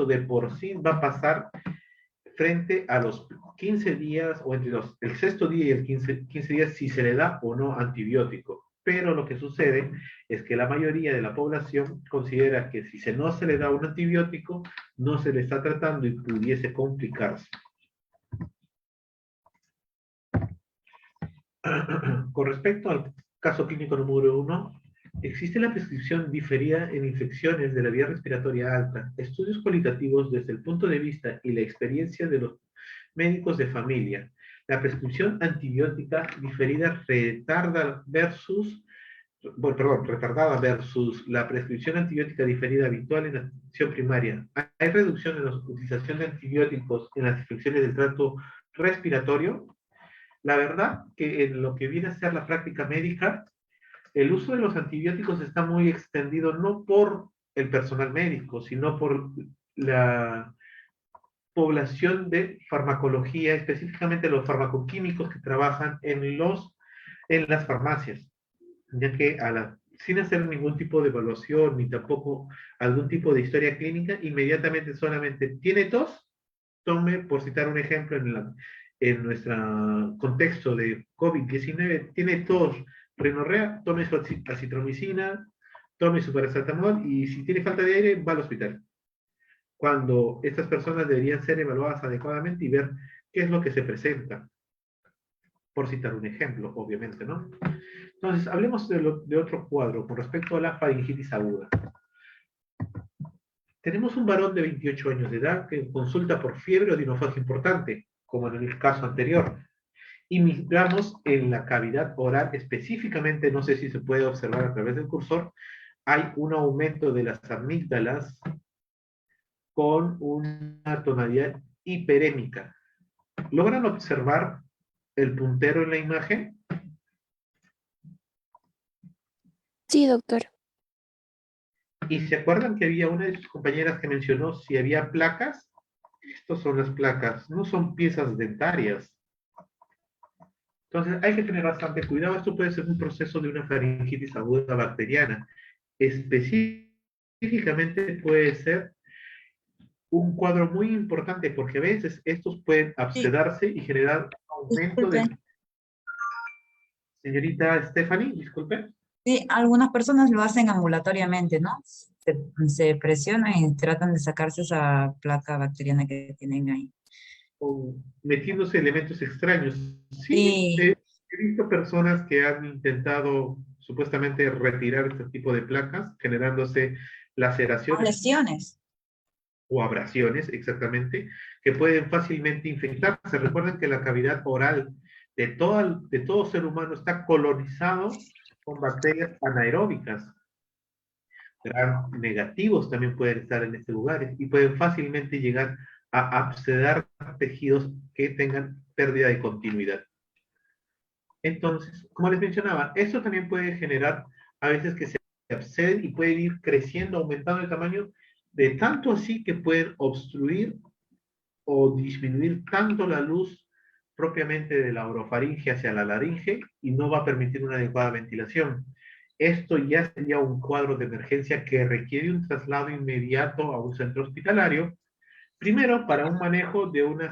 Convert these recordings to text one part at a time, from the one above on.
de por sí va a pasar frente a los 15 días o entre el sexto día y el 15 días si se le da o no antibiótico. Pero lo que sucede es que la mayoría de la población considera que si no se le da un antibiótico, no se le está tratando y pudiese complicarse. Con respecto al caso clínico número 1, existe la prescripción diferida en infecciones de la vía respiratoria alta, estudios cualitativos desde el punto de vista y la experiencia de los médicos de familia. La prescripción antibiótica diferida retardada versus la prescripción antibiótica diferida habitual en la atención primaria. ¿Hay reducción en la utilización de antibióticos en las infecciones del tracto respiratorio? La verdad que en lo que viene a ser la práctica médica, el uso de los antibióticos está muy extendido no por el personal médico, sino por la población de farmacología, específicamente los farmacoquímicos que trabajan en las farmacias, ya que sin hacer ningún tipo de evaluación ni tampoco algún tipo de historia clínica, inmediatamente solamente tiene tos, tome, por citar un ejemplo en nuestro contexto de COVID-19, tiene tos, rinorrea, tome su acitromicina, tome su paracetamol y si tiene falta de aire va al hospital. Cuando estas personas deberían ser evaluadas adecuadamente y ver qué es lo que se presenta, por citar un ejemplo, obviamente, ¿no? Entonces, hablemos de otro cuadro con respecto a la faringitis aguda. Tenemos un varón de 28 años de edad que consulta por fiebre o odinofagia importante, como en el caso anterior. Y miramos en la cavidad oral, específicamente, no sé si se puede observar a través del cursor, hay un aumento de las amígdalas con una tonalidad hiperémica. ¿Logran observar el puntero en la imagen? Sí, doctor. ¿Y se acuerdan que había una de sus compañeras que mencionó si había placas? Estas son las placas, no son piezas dentarias. Entonces hay que tener bastante cuidado. Esto puede ser un proceso de una faringitis aguda bacteriana. Específicamente puede ser un cuadro muy importante porque a veces estos pueden Sí, abscedarse y generar aumento de... disculpen. Señorita Stephanie, disculpe. Sí, algunas personas lo hacen ambulatoriamente, ¿no? Se presionan y tratan de sacarse esa placa bacteriana que tienen ahí. O metiéndose elementos extraños. Sí, Sí, he visto personas que han intentado supuestamente retirar este tipo de placas, generándose son laceraciones lesiones. o abrasiones, exactamente, que pueden fácilmente infectarse. Recuerden que la cavidad oral de todo ser humano está colonizado con bacterias anaeróbicas. Gram negativos también pueden estar en este lugar y pueden fácilmente llegar a abscedar tejidos que tengan pérdida de continuidad. Entonces, como les mencionaba, esto también puede generar a veces que se absceden y pueden ir creciendo, aumentando el tamaño, de tanto así que pueden obstruir o disminuir tanto la luz propiamente de la orofaringe hacia la laringe y no va a permitir una adecuada ventilación. Esto ya sería un cuadro de emergencia que requiere un traslado inmediato a un centro hospitalario, primero para un manejo de una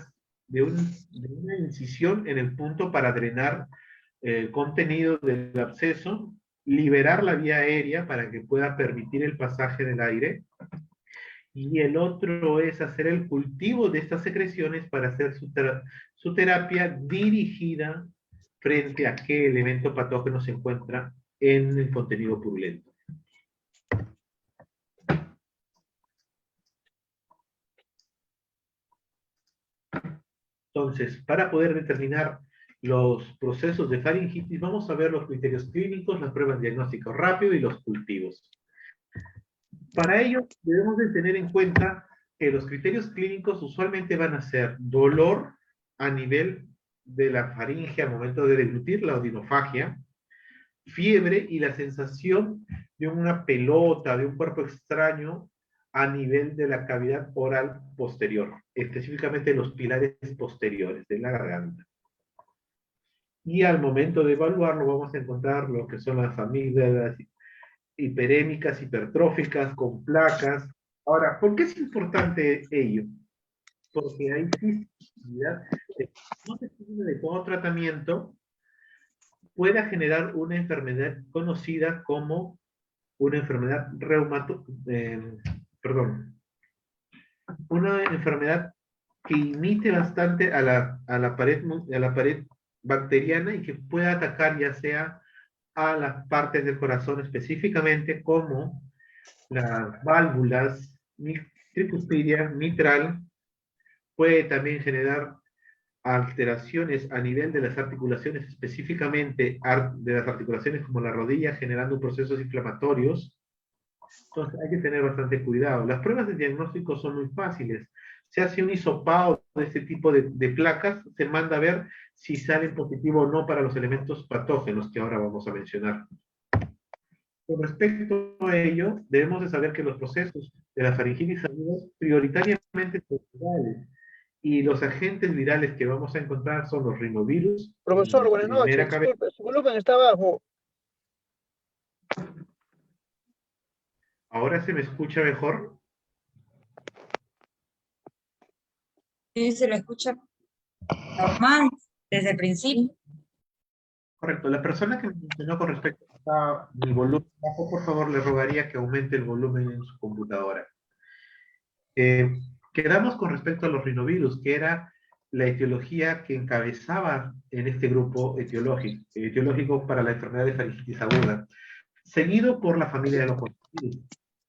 incisión en el punto para drenar el contenido del absceso, liberar la vía aérea para que pueda permitir el pasaje del aire, y el otro es hacer el cultivo de estas secreciones para hacer su terapia dirigida frente a qué elemento patógeno se encuentra en el contenido purulento. Entonces, para poder determinar los procesos de faringitis, vamos a ver los criterios clínicos, las pruebas de diagnóstico rápido y los cultivos. Para ello, debemos de tener en cuenta que los criterios clínicos usualmente van a ser dolor a nivel de la faringe al momento de deglutir, la odinofagia, fiebre y la sensación de una pelota, de un cuerpo extraño a nivel de la cavidad oral posterior, específicamente los pilares posteriores de la garganta. Y al momento de evaluarlo vamos a encontrar lo que son las amígdalas hiperémicas, hipertróficas, con placas, Ahora, ¿por qué es importante ello? Porque hay posibilidad de que no se tiene de todo tratamiento pueda generar una enfermedad conocida como una enfermedad perdón, una enfermedad que imite bastante a la pared bacteriana y que pueda atacar ya sea a las partes del corazón específicamente como las válvulas tricuspidia, mitral, puede también generar alteraciones a nivel de las articulaciones, específicamente de las articulaciones como la rodilla, generando procesos inflamatorios. Entonces hay que tener bastante cuidado. Las pruebas de diagnóstico son muy fáciles. Se hace un hisopado de este tipo de placas, se manda a ver si salen positivo o no para los elementos patógenos que ahora vamos a mencionar. Con respecto a ello, debemos de saber que los procesos de la faringitis aguda prioritariamente son virales y los agentes virales que vamos a encontrar son los rinovirus, Profesor, en buenas primera noches. cabeza. Disculpe, su volumen está bajo. ¿Ahora se me escucha mejor? Sí, se lo escucha normal desde el principio. Correcto. La persona que me mencionó con respecto a mi volumen bajo, por favor, le rogaría que aumente el volumen en su computadora. Quedamos con respecto a los rinovirus, que era la etiología que encabezaba en este grupo etiológico para la enfermedad de faringitis aguda, seguido por la familia de los coronavirus,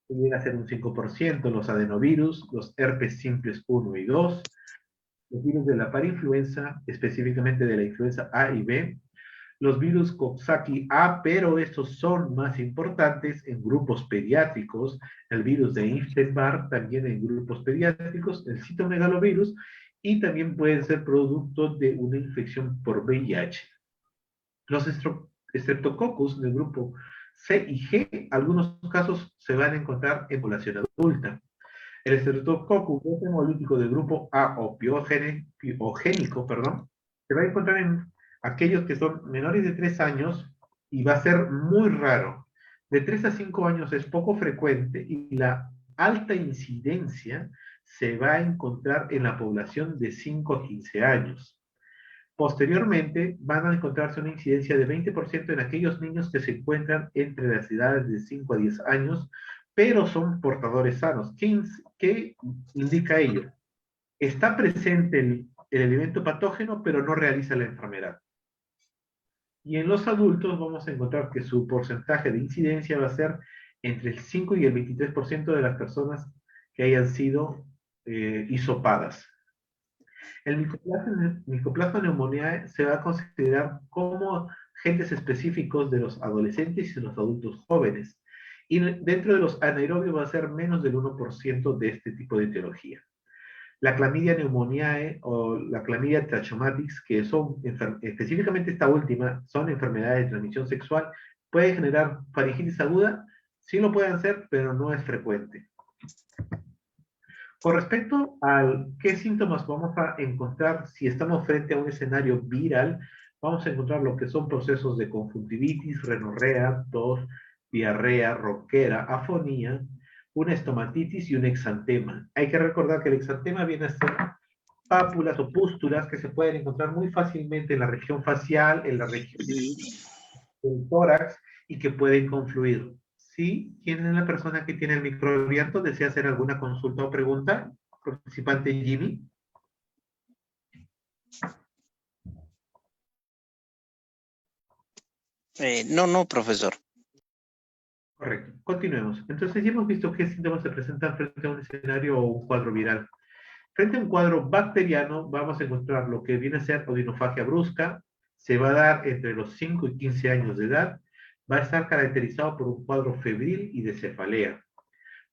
que llega a ser un 5%, los adenovirus, los herpes simples 1 y 2, los virus de la parainfluenza, específicamente de la influenza A y B, los virus Coxsackie-A, pero estos son más importantes en grupos pediátricos, el virus de Epstein-Barr también en grupos pediátricos, el citomegalovirus, y también pueden ser producto de una infección por VIH. Los Streptococcus del grupo C y G, algunos casos se van a encontrar en población adulta. El Streptococcus hemolítico del grupo A o piogénico, perdón, se va a encontrar en aquellos que son menores de 3 años y va a ser muy raro. De 3 a 5 años es poco frecuente y la alta incidencia se va a encontrar en la población de 5 a 15 años. Posteriormente, van a encontrarse una incidencia de 20% en aquellos niños que se encuentran entre las edades de 5 a 10 años, pero son portadores sanos. ¿Qué indica ello? Está presente el elemento patógeno, pero no realiza la enfermedad. Y en los adultos vamos a encontrar que su porcentaje de incidencia va a ser entre el 5 y el 23% de las personas que hayan sido hisopadas. El Mycoplasma pneumoniae se va a considerar como agentes específicos de los adolescentes y de los adultos jóvenes. Y dentro de los anaerobios va a ser menos del 1% de este tipo de etiología. La clamidia pneumoniae o la clamidia trachomatis, que son específicamente esta última, son enfermedades de transmisión sexual, puede generar faringitis aguda, sí lo pueden hacer, pero no es frecuente. Con respecto a qué síntomas vamos a encontrar si estamos frente a un escenario viral, vamos a encontrar lo que son procesos de conjuntivitis, renorrea, tos, diarrea, ronquera, afonía, una estomatitis y un exantema. Hay que recordar que el exantema viene a ser pápulas o pústulas que se pueden encontrar muy fácilmente en la región facial, en la región del tórax y que pueden confluir. ¿Sí? ¿Quién es la persona que tiene el micro abierto? ¿Desea hacer alguna consulta o pregunta? Participante Jimmy. No, profesor. Correcto. Continuemos. Entonces ya hemos visto qué síntomas se presentan frente a un escenario o un cuadro viral. Frente a un cuadro bacteriano vamos a encontrar lo que viene a ser odinofagia brusca, se va a dar entre los 5 y 15 años de edad, va a estar caracterizado por un cuadro febril y de cefalea.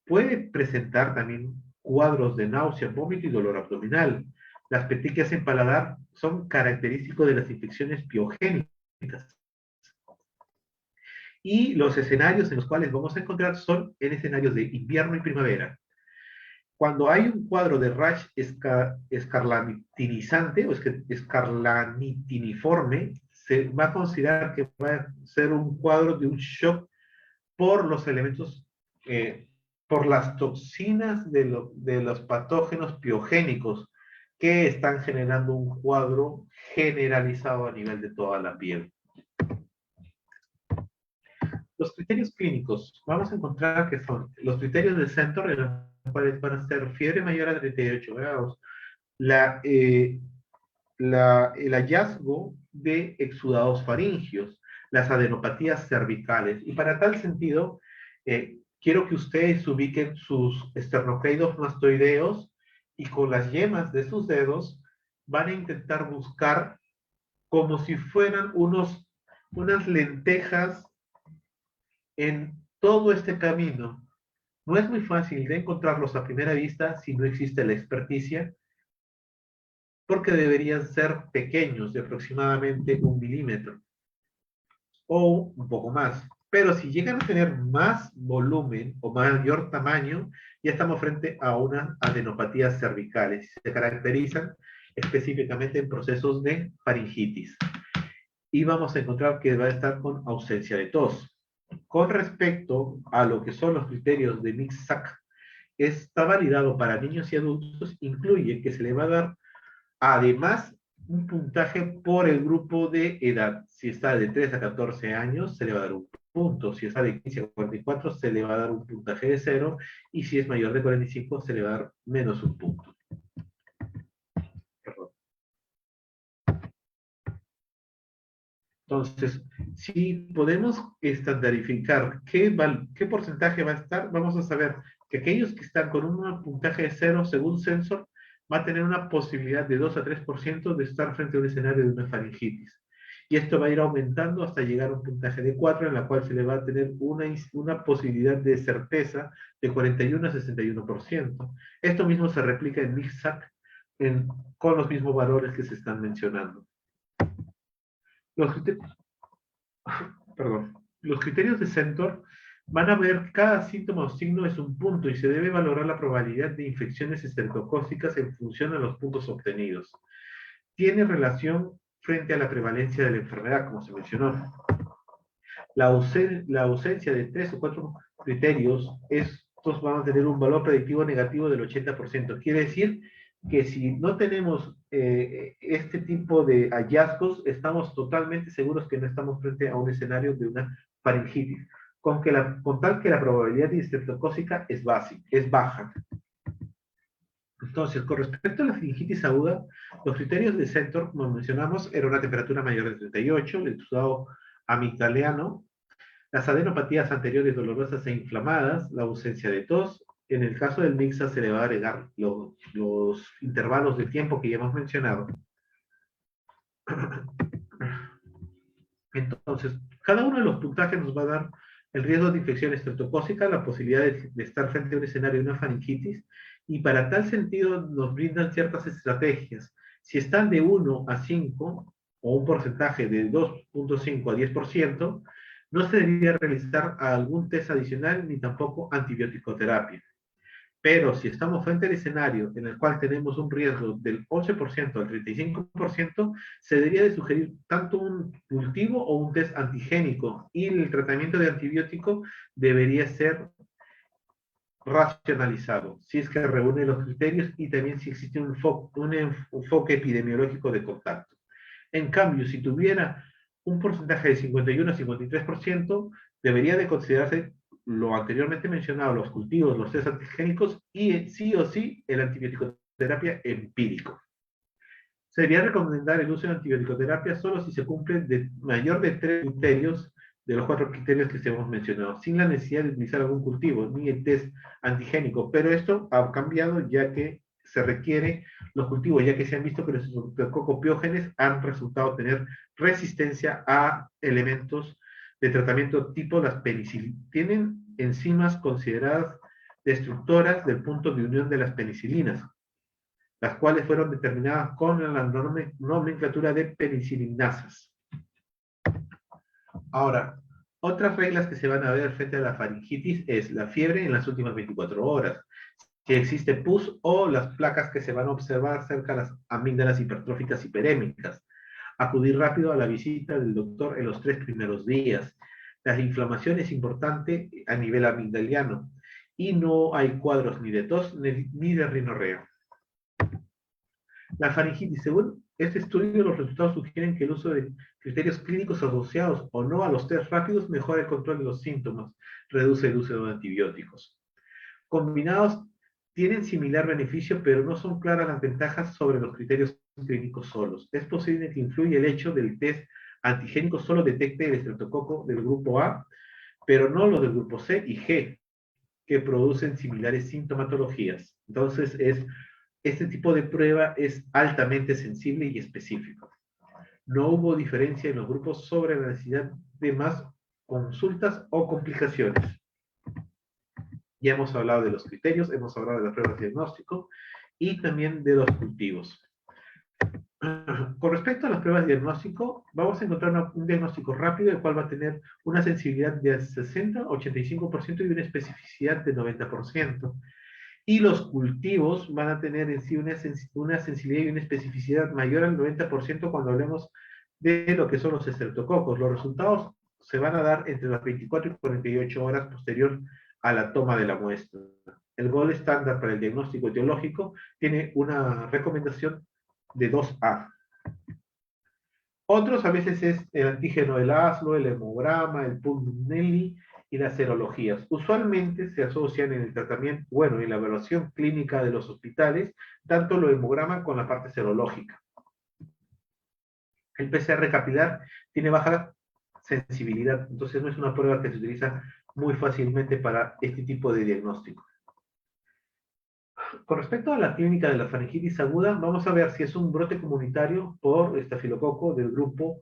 Puede presentar también cuadros de náusea, vómito y dolor abdominal. Las petequias en paladar son característicos de las infecciones piogénicas. Y los escenarios en los cuales vamos a encontrar son en escenarios de invierno y primavera. Cuando hay un cuadro de rash escarlatinizante o escarlanitiniforme, se va a considerar que va a ser un cuadro de un shock por los elementos por las toxinas de los patógenos piogénicos que están generando un cuadro generalizado a nivel de toda la piel. Los criterios clínicos, vamos a encontrar que son los criterios del centro, en los cuales van a ser fiebre mayor a 38 grados, el hallazgo de exudados faringios, las adenopatías cervicales. Y para tal sentido, quiero que ustedes ubiquen sus esternocleidos mastoideos y con las yemas de sus dedos van a intentar buscar como si fueran unas lentejas en todo este camino. No es muy fácil de encontrarlos a primera vista si no existe la experticia, porque deberían ser pequeños, de aproximadamente 1 milímetro, o un poco más. Pero si llegan a tener más volumen o mayor tamaño, ya estamos frente a unas adenopatías cervicales. Se caracterizan específicamente en procesos de faringitis. Y vamos a encontrar que va a estar con ausencia de tos. Con respecto a lo que son los criterios de Mixac, está validado para niños y adultos, incluye que se le va a dar además un puntaje por el grupo de edad. Si está de 3 a 14 años, se le va a dar un punto. Si está de 15 a 44, se le va a dar un puntaje de 0. Y si es mayor de 45, se le va a dar menos un punto. Perdón. Entonces, si podemos estandarificar qué porcentaje va a estar, vamos a saber que aquellos que están con un puntaje de 0 según Sensor va a tener una posibilidad de 2 a 3% de estar frente a un escenario de una faringitis. Y esto va a ir aumentando hasta llegar a un puntaje de 4, en la cual se le va a tener una posibilidad de certeza de 41 a 61%. Esto mismo se replica en MIXAC con los mismos valores que se están mencionando. Los criterios de Centor van a ver cada síntoma o signo es un punto y se debe valorar la probabilidad de infecciones estreptocócicas en función a los puntos obtenidos. Tiene relación frente a la prevalencia de la enfermedad, como se mencionó. La ausencia de 3 o 4 criterios, estos van a tener un valor predictivo negativo del 80%. Quiere decir que si no tenemos este tipo de hallazgos, estamos totalmente seguros que no estamos frente a un escenario de una faringitis, con tal que la probabilidad de estreptocócica es baja. Entonces, con respecto a la faringitis aguda, los criterios de Centor, como mencionamos, era una temperatura mayor de 38, el exudado amigdaliano, las adenopatías anteriores dolorosas e inflamadas, la ausencia de tos. En el caso del MIXA se le va a agregar los intervalos de tiempo que ya hemos mencionado. Entonces, cada uno de los puntajes nos va a dar el riesgo de infección estreptocócica, la posibilidad de estar frente a un escenario de una faringitis, y para tal sentido nos brindan ciertas estrategias. Si están de 1 a 5, o un porcentaje de 2.5 a 10%, no se debería realizar algún test adicional ni tampoco antibiótico-terapia. Pero si estamos frente al escenario en el cual tenemos un riesgo del 11% al 35%, se debería de sugerir tanto un cultivo o un test antigénico, y el tratamiento de antibiótico debería ser racionalizado, si es que reúne los criterios y también si existe un enfoque epidemiológico de contacto. En cambio, si tuviera un porcentaje de 51 a 53%, debería de considerarse lo anteriormente mencionado, los cultivos, los test antigénicos y sí o sí el antibiótico-terapia empírico. Se debería recomendar el uso de antibiótico-terapia solo si se cumplen mayor de 3 criterios de los 4 criterios que hemos mencionado, sin la necesidad de utilizar algún cultivo, ni el test antigénico. Pero esto ha cambiado ya que se requiere los cultivos, ya que se han visto que los estreptococopiógenes han resultado tener resistencia a elementos de tratamiento tipo las penicilinas. Tienen enzimas consideradas destructoras del punto de unión de las penicilinas, las cuales fueron determinadas con la nomenclatura de penicilinasas. Ahora, otras reglas que se van a ver frente a la faringitis es la fiebre en las últimas 24 horas, si existe pus o las placas que se van a observar cerca de las amígdalas hipertróficas hiperémicas, acudir rápido a la visita del doctor en los 3 primeros días. La inflamación es importante a nivel amigdaliano y no hay cuadros ni de tos ni de rinorrea. La faringitis, según este estudio, los resultados sugieren que el uso de criterios clínicos asociados o no a los test rápidos mejora el control de los síntomas, reduce el uso de antibióticos. Combinados, tienen similar beneficio, pero no son claras las ventajas sobre los criterios clínicos solos. Es posible que influya el hecho del test antigénico solo detecte el estreptococo del grupo A, pero no los del grupo C y G, que producen similares sintomatologías. Entonces, este tipo de prueba es altamente sensible y específico. No hubo diferencia en los grupos sobre la necesidad de más consultas o complicaciones. Ya hemos hablado de los criterios, hemos hablado de las pruebas de diagnóstico y también de los cultivos. Con respecto a las pruebas de diagnóstico, vamos a encontrar un diagnóstico rápido, el cual va a tener una sensibilidad de 60-85% y una especificidad de 90%. Y los cultivos van a tener en sí una sensibilidad y una especificidad mayor al 90% cuando hablemos de lo que son los estreptococos. Los resultados se van a dar entre las 24 y 48 horas posterior a la toma de la muestra. El gold estándar para el diagnóstico etiológico tiene una recomendación de 2A. Otros a veces es el antígeno del ASLO, el hemograma, el Pulmonelli y las serologías. Usualmente se asocian en el tratamiento, bueno, en la evaluación clínica de los hospitales, tanto lo hemograma con la parte serológica. El PCR capilar tiene baja sensibilidad, entonces no es una prueba que se utiliza muy fácilmente para este tipo de diagnóstico. Con respecto a la clínica de la faringitis aguda, vamos a ver si es un brote comunitario por estafilococo del grupo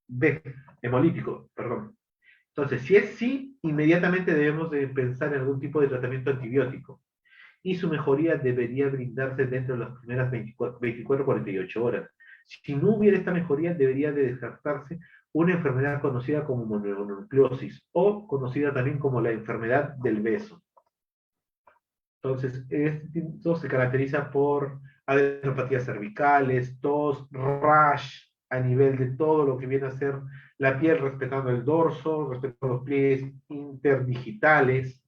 B, hemolítico, perdón. Entonces, si es sí, inmediatamente debemos de pensar en algún tipo de tratamiento antibiótico. Y su mejoría debería brindarse dentro de las primeras 24-48 horas. Si no hubiera esta mejoría, debería de descartarse una enfermedad conocida como mononucleosis o conocida también como la enfermedad del beso. Entonces, esto se caracteriza por adenopatías cervicales, tos, rash a nivel de todo lo que viene a ser la piel respetando el dorso, respetando los pliegues interdigitales.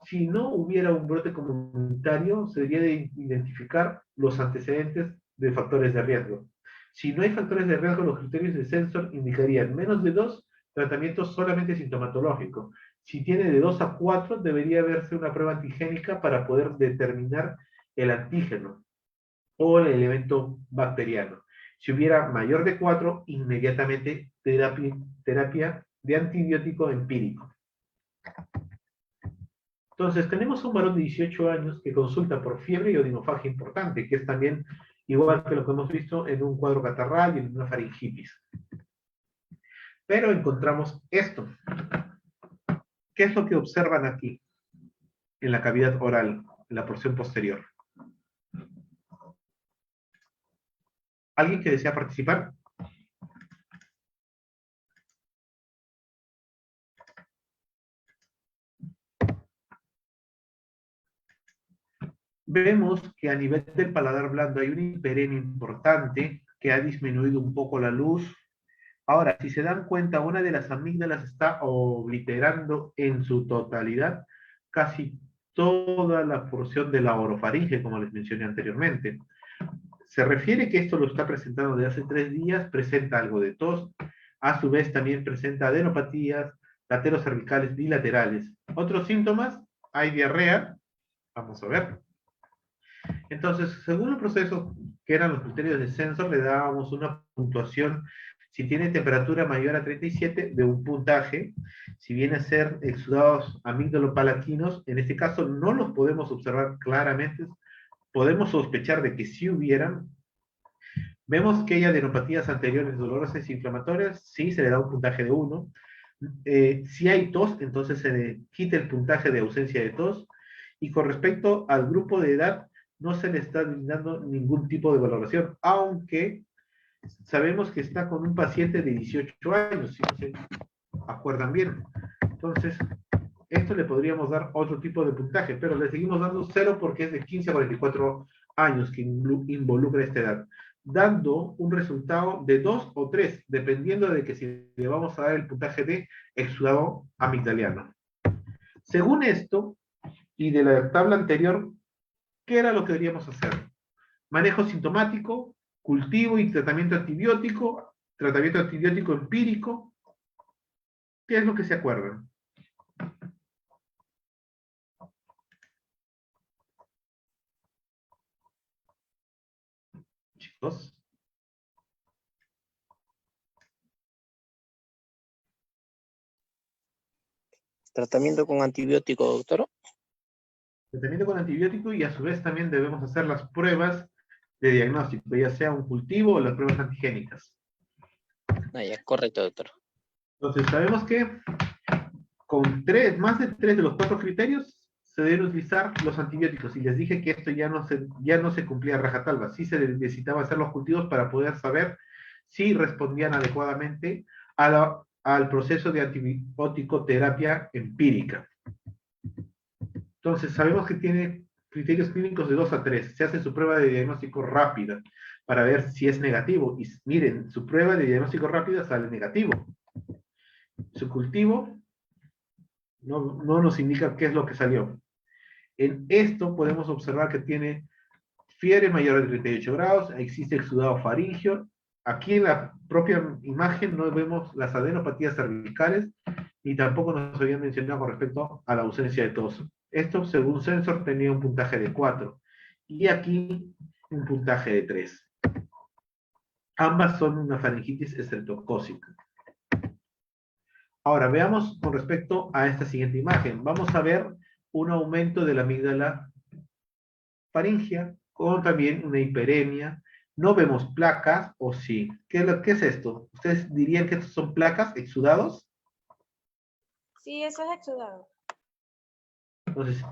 Si no hubiera un brote comunitario, se debería de identificar los antecedentes de factores de riesgo. Si no hay factores de riesgo, los criterios de Sensor indicarían menos de 2, tratamiento solamente sintomatológico. Si tiene de 2 a 4, debería verse una prueba antigénica para poder determinar el antígeno o el elemento bacteriano. Si hubiera mayor de 4, inmediatamente terapia de antibiótico empírico. Entonces, tenemos un varón de 18 años que consulta por fiebre y odinofagia importante, que es también igual que lo que hemos visto en un cuadro catarral y en una faringitis. Pero encontramos esto. ¿Qué es lo que observan aquí? En la cavidad oral, en la porción posterior. ¿Alguien que desea participar? Vemos que a nivel del paladar blando hay un hiperemia importante que ha disminuido un poco la luz. Ahora, si se dan cuenta, una de las amígdalas está obliterando en su totalidad casi toda la porción de la orofaringe, como les mencioné anteriormente. Se refiere que esto lo está presentando desde hace 3 días, presenta algo de tos, a su vez también presenta adenopatías, lateros cervicales bilaterales. Otros síntomas, hay diarrea, vamos a ver. Entonces, según el proceso que eran los criterios de Sensor, le dábamos una puntuación, si tiene temperatura mayor a 37, de un puntaje. Si viene a ser exudados amígdalo-palatinos, en este caso no los podemos observar claramente, podemos sospechar de que sí hubieran. Vemos que hay adenopatías anteriores dolorosas e inflamatorias, sí, se le da un puntaje de 1. Si hay tos, entonces se le quita el puntaje de ausencia de tos. Y con respecto al grupo de edad, no se le está brindando ningún tipo de valoración, aunque sabemos que está con un paciente de 18 años, si no se acuerdan bien. Entonces, esto le podríamos dar otro tipo de puntaje, pero le seguimos dando 0 porque es de 15 a 44 años que involucra esta edad, dando un resultado de 2 o 3, dependiendo de que si le vamos a dar el puntaje de exudado amigdaliano. Según esto, y de la tabla anterior, ¿qué era lo que deberíamos hacer? Manejo sintomático, cultivo y tratamiento antibiótico empírico. ¿Qué es lo que se acuerdan? Chicos. Tratamiento con antibiótico, doctor. Tratamiento con antibiótico y a su vez también debemos hacer las pruebas de diagnóstico, ya sea un cultivo o las pruebas antigénicas. Ah, ya, correcto, doctor. Entonces sabemos que con más de 3 de los 4 criterios se deben utilizar los antibióticos. Y les dije que esto ya no se cumplía a rajatabla. Sí se necesitaba hacer los cultivos para poder saber si respondían adecuadamente al proceso de antibiótico terapia empírica. Entonces, sabemos que tiene criterios clínicos de 2 a 3. Se hace su prueba de diagnóstico rápida para ver si es negativo. Y miren, su prueba de diagnóstico rápida sale negativo. Su cultivo no nos indica qué es lo que salió. En esto podemos observar que tiene fiebre mayor de 38 grados, existe exudado faríngeo. Aquí en la propia imagen no vemos las adenopatías cervicales, ni tampoco nos habían mencionado con respecto a la ausencia de tos. Esto, según Sensor, tenía un puntaje de 4, y aquí un puntaje de 3. Ambas son una faringitis estreptocócica. Ahora, veamos con respecto a esta siguiente imagen. Vamos a ver un aumento de la amígdala faríngea, con también una hiperemia. No vemos placas, ¿o sí? ¿Qué es esto? ¿Ustedes dirían que estos son placas, exudados? Sí, eso es exudado. Entonces,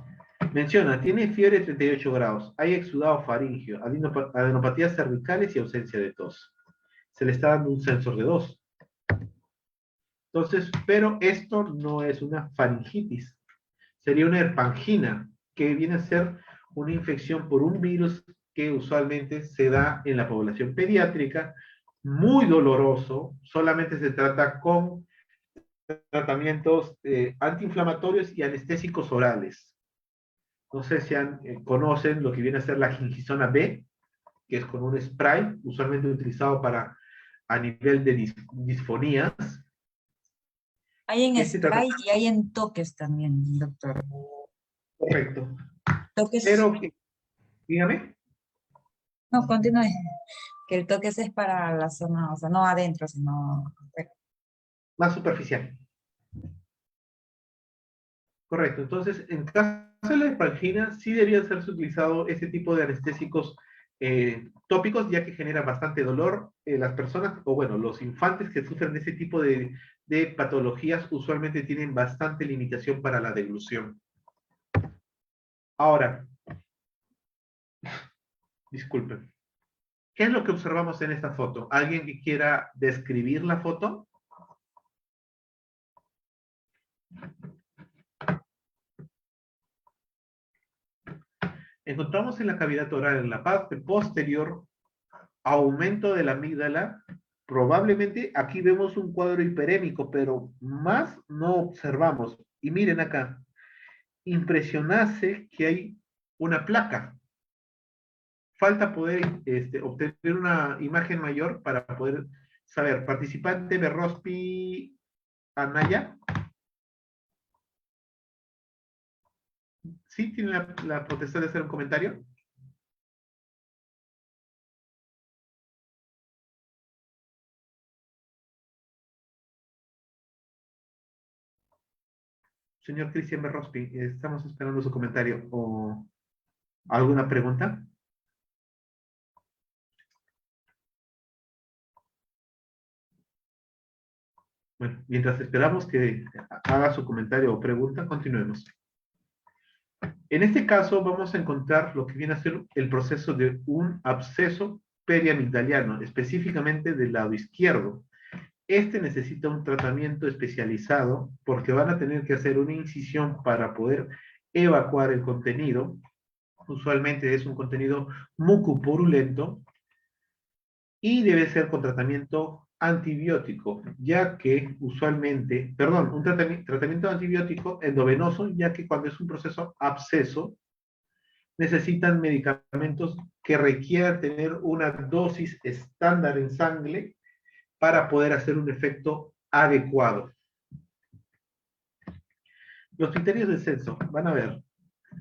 menciona, tiene fiebre de 38 grados, hay exudado faríngeo, adenopatías cervicales y ausencia de tos. Se le está dando un sensor de 2. Entonces, pero esto no es una faringitis, sería una herpangina, que viene a ser una infección por un virus que usualmente se da en la población pediátrica, muy doloroso, solamente se trata con tratamientos antiinflamatorios y anestésicos orales. No sé si conocen lo que viene a ser la gingisona B, que es con un spray, usualmente utilizado a nivel de disfonías. Hay en Este spray tratamiento, y hay en toques también, doctor. correcto. Toques, Pero, dígame. no, continúe. Que el toques es para la zona, o sea, no adentro, sino... Más superficial. Correcto. Entonces, en caso de la hipergina, sí debería ser utilizado este tipo de anestésicos tópicos, ya que genera bastante dolor. Las personas, o bueno, los infantes que sufren de ese tipo de patologías usualmente tienen bastante limitación para la deglución. Ahora, disculpen. ¿Qué es lo que observamos en esta foto? ¿Alguien que quiera describir la foto? Encontramos en la cavidad oral, en la parte posterior, aumento de la amígdala. Probablemente aquí vemos un cuadro hiperémico, pero más no observamos. Y miren acá, impresionase que hay una placa. Falta poder obtener una imagen mayor para poder saber. Participante Berrospi Anaya. ¿Sí tiene la potestad de hacer un comentario? Señor Cristian Berrospi, estamos esperando su comentario. ¿O alguna pregunta? Bueno, mientras esperamos que haga su comentario o pregunta, continuemos. En este caso vamos a encontrar lo que viene a ser el proceso de un absceso periamigdaliano, específicamente del lado izquierdo. Este necesita un tratamiento especializado porque van a tener que hacer una incisión para poder evacuar el contenido. Usualmente es un contenido mucopurulento y debe ser con tratamiento antibiótico, ya que usualmente, perdón, un tratamiento antibiótico endovenoso, ya que cuando es un proceso absceso, necesitan medicamentos que requieran tener una dosis estándar en sangre para poder hacer un efecto adecuado. Los criterios de censo van a ver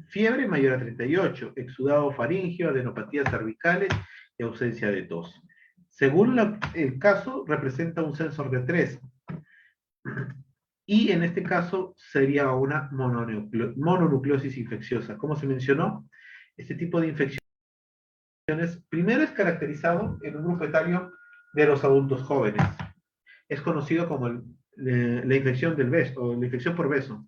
fiebre mayor a 38, exudado faríngeo, adenopatías cervicales y ausencia de tos. Según el caso, representa un sensor de 3. Y en este caso sería una mononucleosis infecciosa. Como se mencionó, este tipo de infecciones primero es caracterizado en un grupo etario de los adultos jóvenes. Es conocido como la infección del beso, o la infección por beso.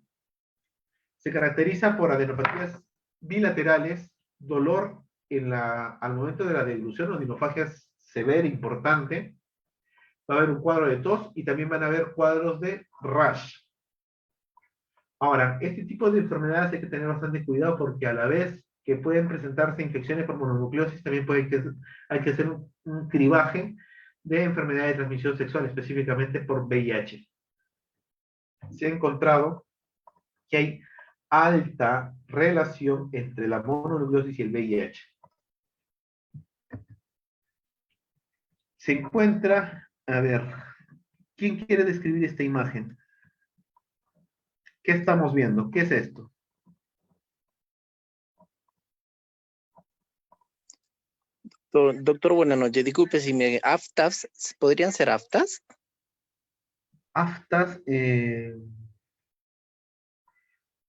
Se caracteriza por adenopatías bilaterales, dolor al momento de la deglución o dinofagia severa, importante. Va a haber un cuadro de tos y también van a haber cuadros de rash. Ahora, este tipo de enfermedades hay que tener bastante cuidado porque a la vez que pueden presentarse infecciones por mononucleosis, también hay que hacer un cribaje de enfermedades de transmisión sexual, específicamente por VIH. Se ha encontrado que hay alta relación entre la mononucleosis y el VIH. Se encuentra, a ver, ¿quién quiere describir esta imagen? ¿Qué estamos viendo? ¿Qué es esto? Doctor, buenas noches. Disculpe si me... ¿Aftas? ¿Podrían ser aftas? Aftas,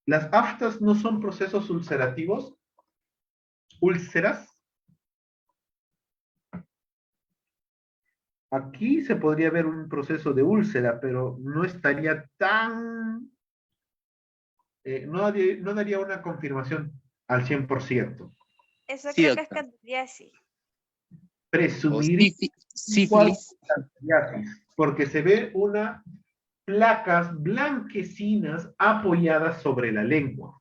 las aftas no son procesos ulcerativos, úlceras. Aquí se podría ver un proceso de úlcera, pero no estaría tan... no daría una confirmación al 100%. Eso Sí, creo que es doctor. candidiasis. O Presumir sífilis. candidiasis, porque se ve placas blanquecinas apoyadas sobre la lengua.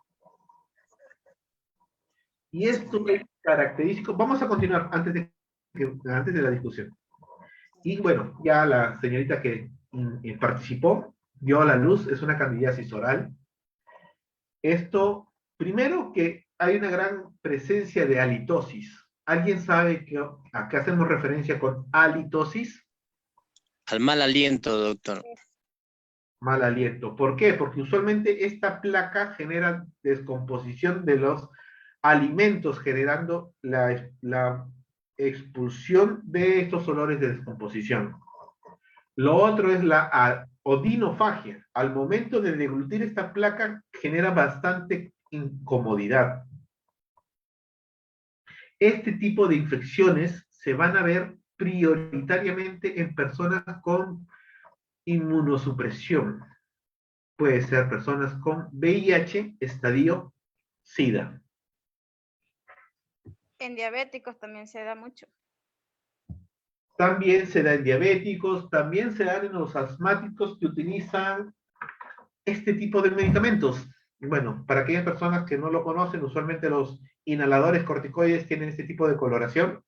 Y esto es característico. Vamos a continuar antes de la discusión. Y bueno, ya la señorita que participó, dio a la luz, es una candidiasis oral. Esto, primero que hay una gran presencia de halitosis. ¿Alguien sabe a qué hacemos referencia con halitosis? Al mal aliento, doctor. Mal aliento. ¿Por qué? Porque usualmente esta placa genera descomposición de los alimentos, generando la expulsión de estos olores de descomposición. Lo otro es la odinofagia. Al momento de deglutir esta placa genera bastante incomodidad. Este tipo de infecciones se van a ver prioritariamente en personas con inmunosupresión. Puede ser personas con VIH, estadio SIDA. En diabéticos también se da mucho. También se da en diabéticos, también se da en los asmáticos que utilizan este tipo de medicamentos. Bueno, para aquellas personas que no lo conocen, usualmente los inhaladores corticoides tienen este tipo de coloración,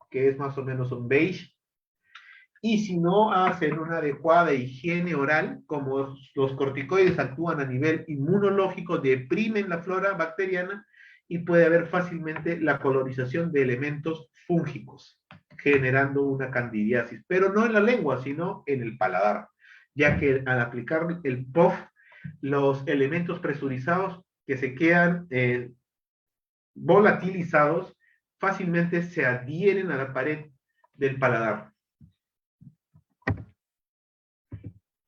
que es más o menos un beige. Y si no hacen una adecuada higiene oral, como los corticoides actúan a nivel inmunológico, deprimen la flora bacteriana y puede haber fácilmente la colonización de elementos fúngicos, generando una candidiasis, pero no en la lengua, sino en el paladar, ya que al aplicar el POF, los elementos presurizados que se quedan volatilizados fácilmente se adhieren a la pared del paladar.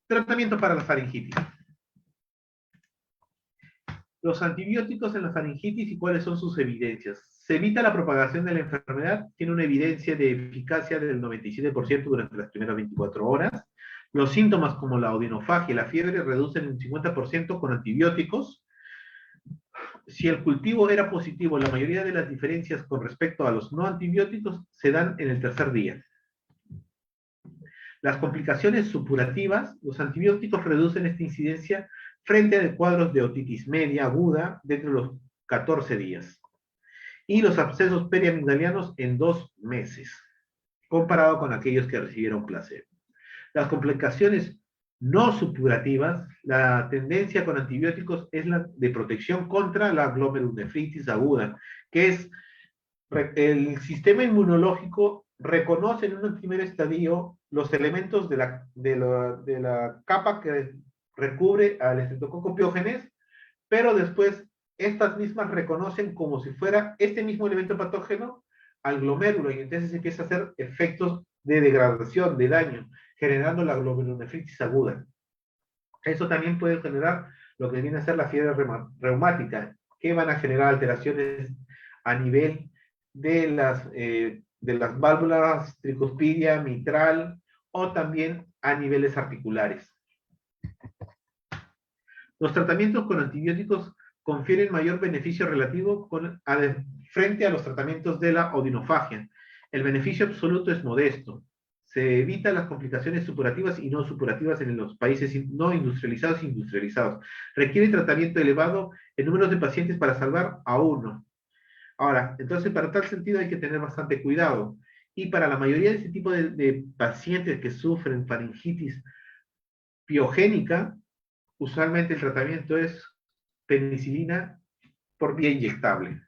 Tratamiento para la faringitis. Los antibióticos en la faringitis y cuáles son sus evidencias. Se evita la propagación de la enfermedad, tiene una evidencia de eficacia del 97% durante las primeras 24 horas. Los síntomas como la odinofagia y la fiebre reducen un 50% con antibióticos. Si el cultivo era positivo, la mayoría de las diferencias con respecto a los no antibióticos se dan en el tercer día. Las complicaciones supurativas, los antibióticos reducen esta incidencia frente a cuadros de otitis media aguda dentro de los 14 días. Y los abscesos periamigdalianos en 2 meses, comparado con aquellos que recibieron placebo. Las complicaciones no supurativas, la tendencia con antibióticos es la de protección contra la glomerulonefritis aguda, que es el sistema inmunológico reconoce en un primer estadio los elementos de la capa que recubre al estreptococo piógenes, pero después estas mismas reconocen como si fuera este mismo elemento patógeno al glomérulo, y entonces empieza a hacer efectos de degradación, de daño, generando la glomerulonefritis aguda. Eso también puede generar lo que viene a ser la fiebre reumática, que van a generar alteraciones a nivel de las válvulas tricuspidia, mitral, o también a niveles articulares. Los tratamientos con antibióticos confieren mayor beneficio relativo frente a los tratamientos de la odinofagia. El beneficio absoluto es modesto. Se evitan las complicaciones supurativas y no supurativas en los países no industrializados e industrializados. Requiere tratamiento elevado en números de pacientes para salvar a uno. Ahora, entonces para tal sentido hay que tener bastante cuidado. Y para la mayoría de este tipo de pacientes que sufren faringitis piogénica, usualmente el tratamiento es penicilina por vía inyectable.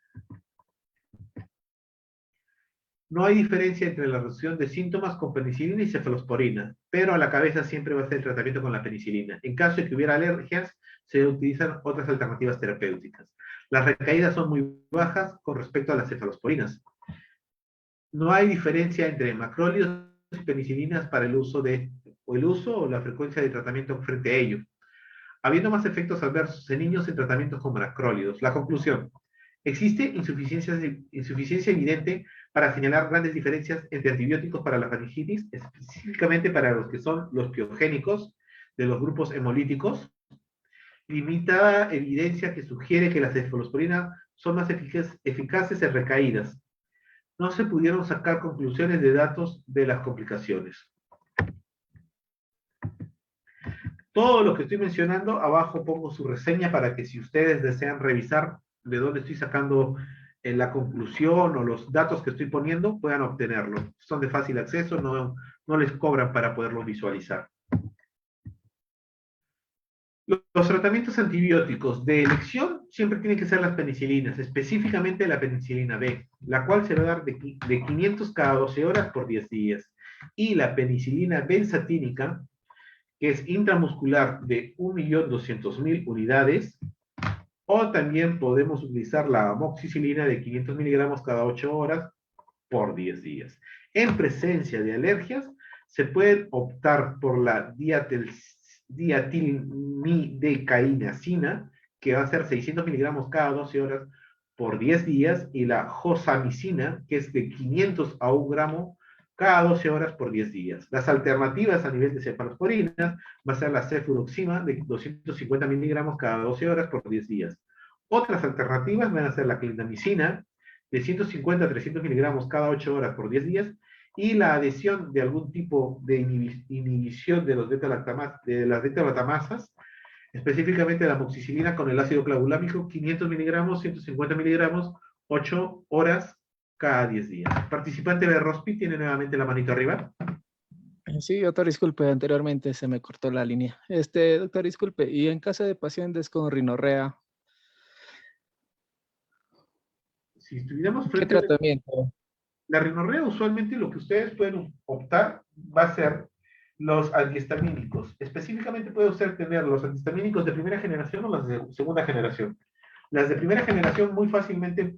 No hay diferencia entre la reducción de síntomas con penicilina y cefalosporina, pero a la cabeza siempre va a ser el tratamiento con la penicilina. En caso de que hubiera alergias, se utilizan otras alternativas terapéuticas. Las recaídas son muy bajas con respecto a las cefalosporinas. No hay diferencia entre macrólidos y penicilinas para el uso o la frecuencia de tratamiento frente a ello, habiendo más efectos adversos en niños en tratamientos con macrólidos. La conclusión: existe insuficiencia evidente para señalar grandes diferencias entre antibióticos para la faringitis, específicamente para los que son los piogénicos de los grupos hemolíticos. Limitada evidencia que sugiere que las cefalosporinas son más eficaces en recaídas. No se pudieron sacar conclusiones de datos de las complicaciones. Todo lo que estoy mencionando, abajo pongo su reseña para que si ustedes desean revisar de dónde estoy sacando la conclusión o los datos que estoy poniendo, puedan obtenerlo. Son de fácil acceso, no les cobran para poderlos visualizar. Los tratamientos antibióticos de elección siempre tienen que ser las penicilinas, específicamente la penicilina B, la cual se va a dar de 500 cada 12 horas por 10 días. Y la penicilina benzatínica, que es intramuscular de 1.200.000 unidades, o también podemos utilizar la amoxicilina de 500 miligramos cada 8 horas por 10 días. En presencia de alergias, se puede optar por la diatilmidecainacina, que va a ser 600 miligramos cada 12 horas por 10 días, y la josamicina, que es de 500 a 1 gramo cada 12 horas por 10 días. Las alternativas a nivel de cefalosporinas va a ser la cefuroxima de 250 miligramos cada 12 horas por 10 días. Otras alternativas van a ser la clindamicina de 150 a 300 miligramos cada 8 horas por 10 días, y la adhesión de algún tipo de inhibición de las beta-lactamasas, específicamente la amoxicilina con el ácido clavulámico, 500 miligramos, 150 miligramos, 8 horas cada 10 días. Participante de Rospi tiene nuevamente la manito arriba. Sí, doctor, disculpe, anteriormente se me cortó la línea. Doctor, disculpe, y en caso de pacientes con rinorrea, Si estuviéramos ¿qué frente a tratamiento? la rinorrea, usualmente lo que ustedes pueden optar va a ser los antihistamínicos. Específicamente puede usted tener los antihistamínicos de primera generación o los de segunda generación. Las de primera generación muy fácilmente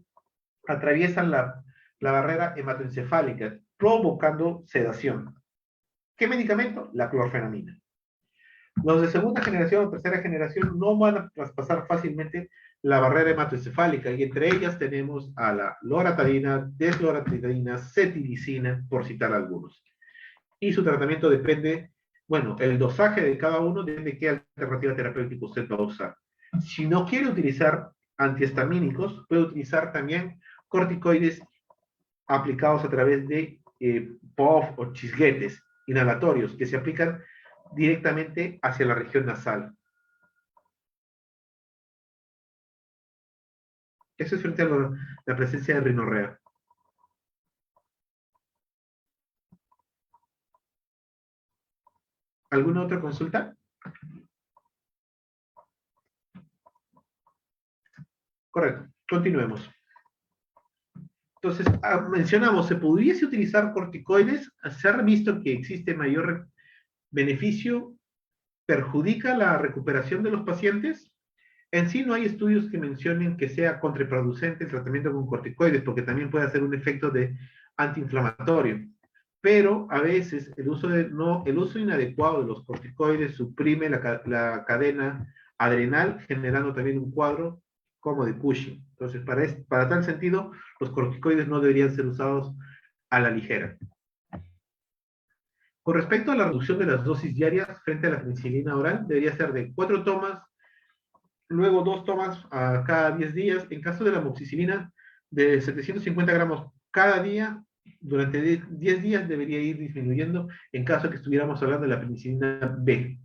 atraviesan la barrera hematoencefálica, provocando sedación. ¿Qué medicamento? La clorfenamina. Los de segunda generación o tercera generación no van a traspasar fácilmente la barrera hematoencefálica, y entre ellas tenemos a la loratadina, desloratadina, cetirizina, por citar algunos. Y su tratamiento depende, bueno, el dosaje de cada uno depende de qué alternativa terapéutica usted va a usar. Si no quiere utilizar antihistamínicos, puede utilizar también corticoides aplicados a través de POF o chisguetes inhalatorios que se aplican directamente hacia la región nasal. Eso es frente a la presencia de rinorrea. ¿Alguna otra consulta? Correcto, continuemos. Entonces, mencionamos, ¿se pudiese utilizar corticoides? Se ha visto que existe mayor beneficio, perjudica la recuperación de los pacientes. En sí no hay estudios que mencionen que sea contraproducente el tratamiento con corticoides, porque también puede hacer un efecto de antiinflamatorio. Pero a veces el uso inadecuado de los corticoides suprime la cadena adrenal, generando también un cuadro como de Cushing. Entonces, para tal sentido, los corticoides no deberían ser usados a la ligera. Con respecto a la reducción de las dosis diarias frente a la penicilina oral, debería ser de 4 tomas, luego 2 tomas a cada 10 días. En caso de la amoxicilina, de 750 gramos cada día, durante 10 días debería ir disminuyendo en caso de que estuviéramos hablando de la penicilina B.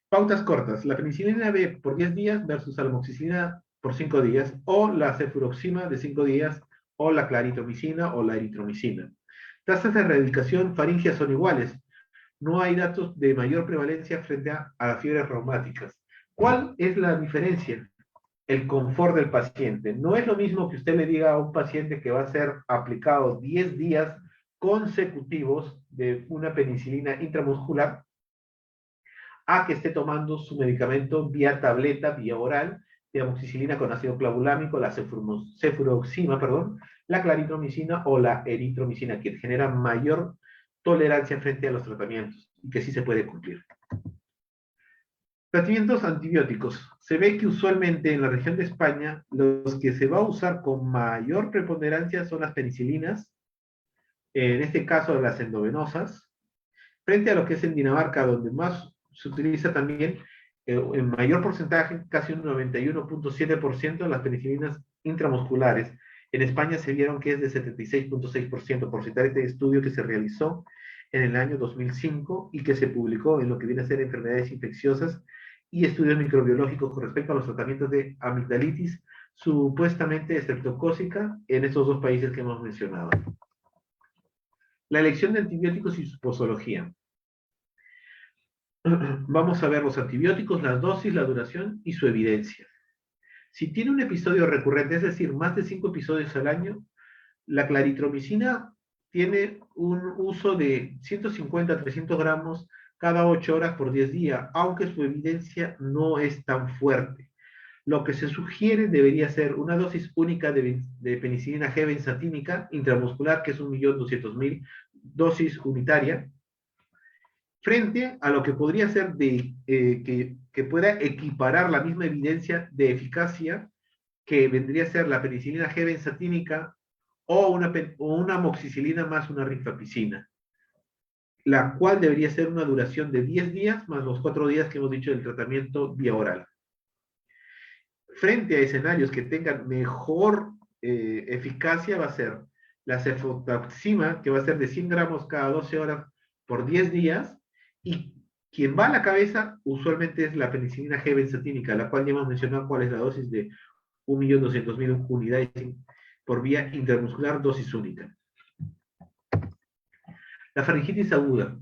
Pautas cortas. La penicilina B por 10 días versus la amoxicilina por 5 días, o la cefuroxima de 5 días, o la claritromicina o la eritromicina. Tasas de erradicación faríngea son iguales. No hay datos de mayor prevalencia frente a las fiebres reumáticas. ¿Cuál es la diferencia? El confort del paciente. No es lo mismo que usted le diga a un paciente que va a ser aplicado 10 días consecutivos de una penicilina intramuscular a que esté tomando su medicamento vía tableta, vía oral, de amoxicilina con ácido clavulámico, la cefuroxima, la claritromicina o la eritromicina, que genera mayor tolerancia frente a los tratamientos y que sí se puede cumplir. Tratamientos antibióticos. Se ve que usualmente en la región de España los que se va a usar con mayor preponderancia son las penicilinas, en este caso las endovenosas, frente a lo que es en Dinamarca, donde más se utiliza también en mayor porcentaje, casi un 91.7% las penicilinas intramusculares. En España se vieron que es de 76.6%, por citar este estudio que se realizó en el año 2005 y que se publicó en lo que viene a ser enfermedades infecciosas y estudios microbiológicos con respecto a los tratamientos de amigdalitis supuestamente estreptocócica en estos dos países que hemos mencionado. La elección de antibióticos y su posología. Vamos a ver los antibióticos, las dosis, la duración y su evidencia. Si tiene un episodio recurrente, es decir, más de 5 episodios al año, la claritromicina tiene un uso de 150 a 300 gramos cada 8 horas por 10 días, aunque su evidencia no es tan fuerte. Lo que se sugiere debería ser una dosis única de penicilina G benzatínica intramuscular, que es 1.200.000 dosis unitaria, frente a lo que podría ser que pueda equiparar la misma evidencia de eficacia que vendría a ser la penicilina G benzatínica o una amoxicilina más una rifapicina, la cual debería ser una duración de 10 días más los 4 días que hemos dicho del tratamiento vía oral. Frente a escenarios que tengan mejor eficacia va a ser la cefotaxima, que va a ser de 100 gramos cada 12 horas por 10 días, y quien va a la cabeza usualmente es la penicilina G benzatínica, la cual ya hemos mencionado cuál es la dosis de 1.200.000 unidades por vía intramuscular, dosis única. La faringitis aguda.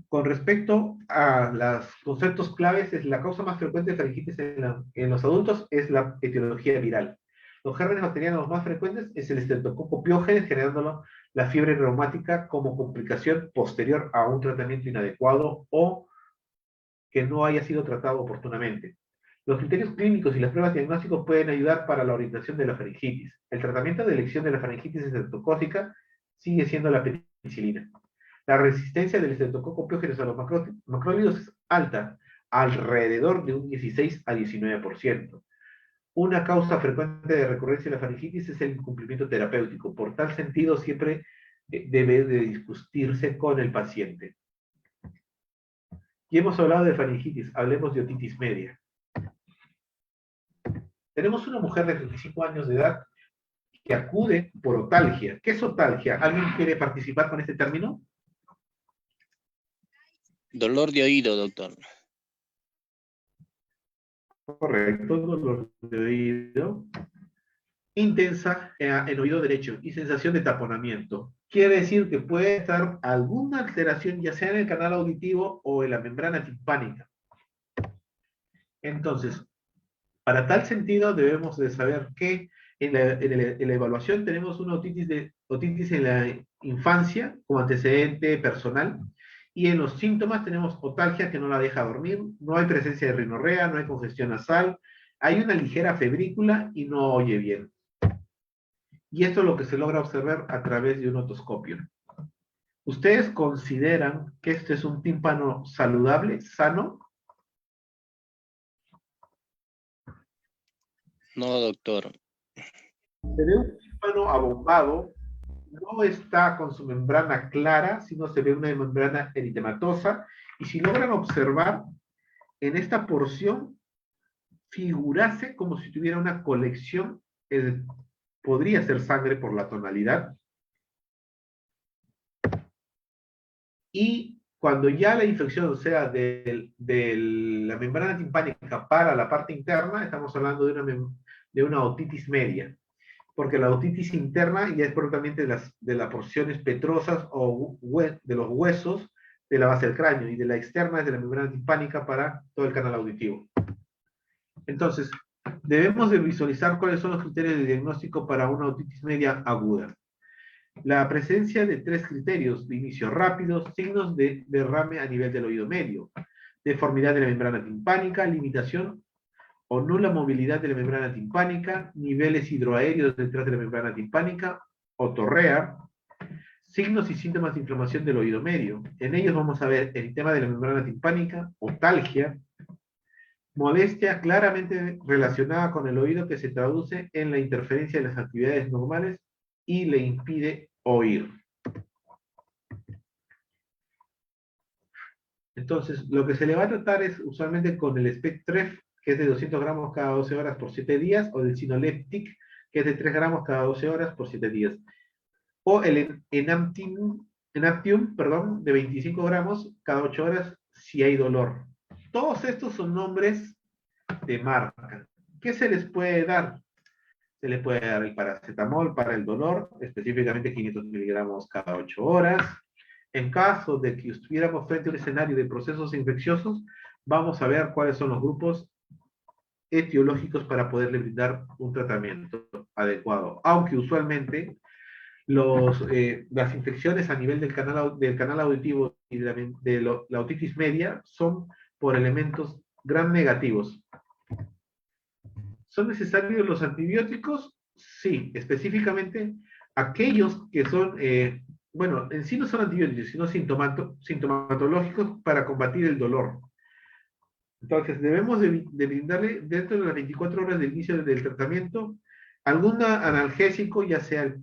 Con respecto a los conceptos claves, la causa más frecuente de faringitis en los adultos es la etiología viral. Los gérmenes bacterianos más frecuentes es el estreptococo piógenes, generando la fiebre reumática como complicación posterior a un tratamiento inadecuado o que no haya sido tratado oportunamente. Los criterios clínicos y las pruebas diagnósticas pueden ayudar para la orientación de la faringitis. El tratamiento de elección de la faringitis estreptocócica sigue siendo la penicilina. La resistencia del estreptococo piógenes a los macrólidos es alta, alrededor de un 16 a 19%. Una causa frecuente de recurrencia de la faringitis es el incumplimiento terapéutico. Por tal sentido, siempre debe de discutirse con el paciente. Y hemos hablado de faringitis, hablemos de otitis media. Tenemos una mujer de 35 años de edad que acude por otalgia. ¿Qué es otalgia? ¿Alguien quiere participar con este término? Dolor de oído, doctor. Correcto, dolor de oído. Intensa en oído derecho y sensación de taponamiento. quiere decir que puede estar alguna alteración, ya sea en el canal auditivo o en la membrana timpánica. Entonces, para tal sentido, debemos de saber que en la evaluación tenemos una otitis en la infancia como antecedente personal, y en los síntomas tenemos otalgia que no la deja dormir, no hay presencia de rinorrea, no hay congestión nasal, hay una ligera febrícula y no oye bien. Y esto es lo que se logra observar a través de un otoscopio. ¿Ustedes consideran que este es un tímpano saludable, sano? No, doctor. Se ve un tímpano abombado, no está con su membrana clara, sino se ve una membrana eritematosa, y si logran observar, en esta porción figurase como si tuviera una colección, podría ser sangre por la tonalidad, y cuando ya la infección sea de la membrana timpánica para la parte interna, estamos hablando de una otitis media, porque la otitis interna ya es propiamente de las porciones petrosas o de los huesos de la base del cráneo, y de la externa es de la membrana timpánica para todo el canal auditivo. Entonces, debemos de visualizar cuáles son los criterios de diagnóstico para una otitis media aguda. La presencia de 3 criterios de inicio rápido, signos de derrame a nivel del oído medio, deformidad de la membrana timpánica, limitación o nula movilidad de la membrana timpánica, niveles hidroaéreos detrás de la membrana timpánica, otorrea, signos y síntomas de inflamación del oído medio. En ellos vamos a ver eritema de la membrana timpánica, otalgia, molestia claramente relacionada con el oído que se traduce en la interferencia de las actividades normales y le impide oír. Entonces, lo que se le va a tratar es usualmente con el Spectref, que es de 200 gramos cada 12 horas por 7 días, o del Sinoleptic, que es de 3 gramos cada 12 horas por 7 días. O el Enaptium, de 25 gramos cada 8 horas si hay dolor. Todos estos son nombres de marca. ¿Qué se les puede dar? Se les puede dar el paracetamol para el dolor, específicamente 500 miligramos cada 8 horas. En caso de que estuviéramos frente a un escenario de procesos infecciosos, vamos a ver cuáles son los grupos etiológicos para poderle brindar un tratamiento adecuado. Aunque usualmente las infecciones a nivel del canal auditivo y de la otitis media son por elementos gram negativos. ¿Son necesarios los antibióticos? Sí, específicamente aquellos que son, bueno, en sí no son antibióticos, sino sintomatológicos para combatir el dolor. Entonces, debemos de brindarle dentro de las 24 horas del inicio del tratamiento algún analgésico, ya sea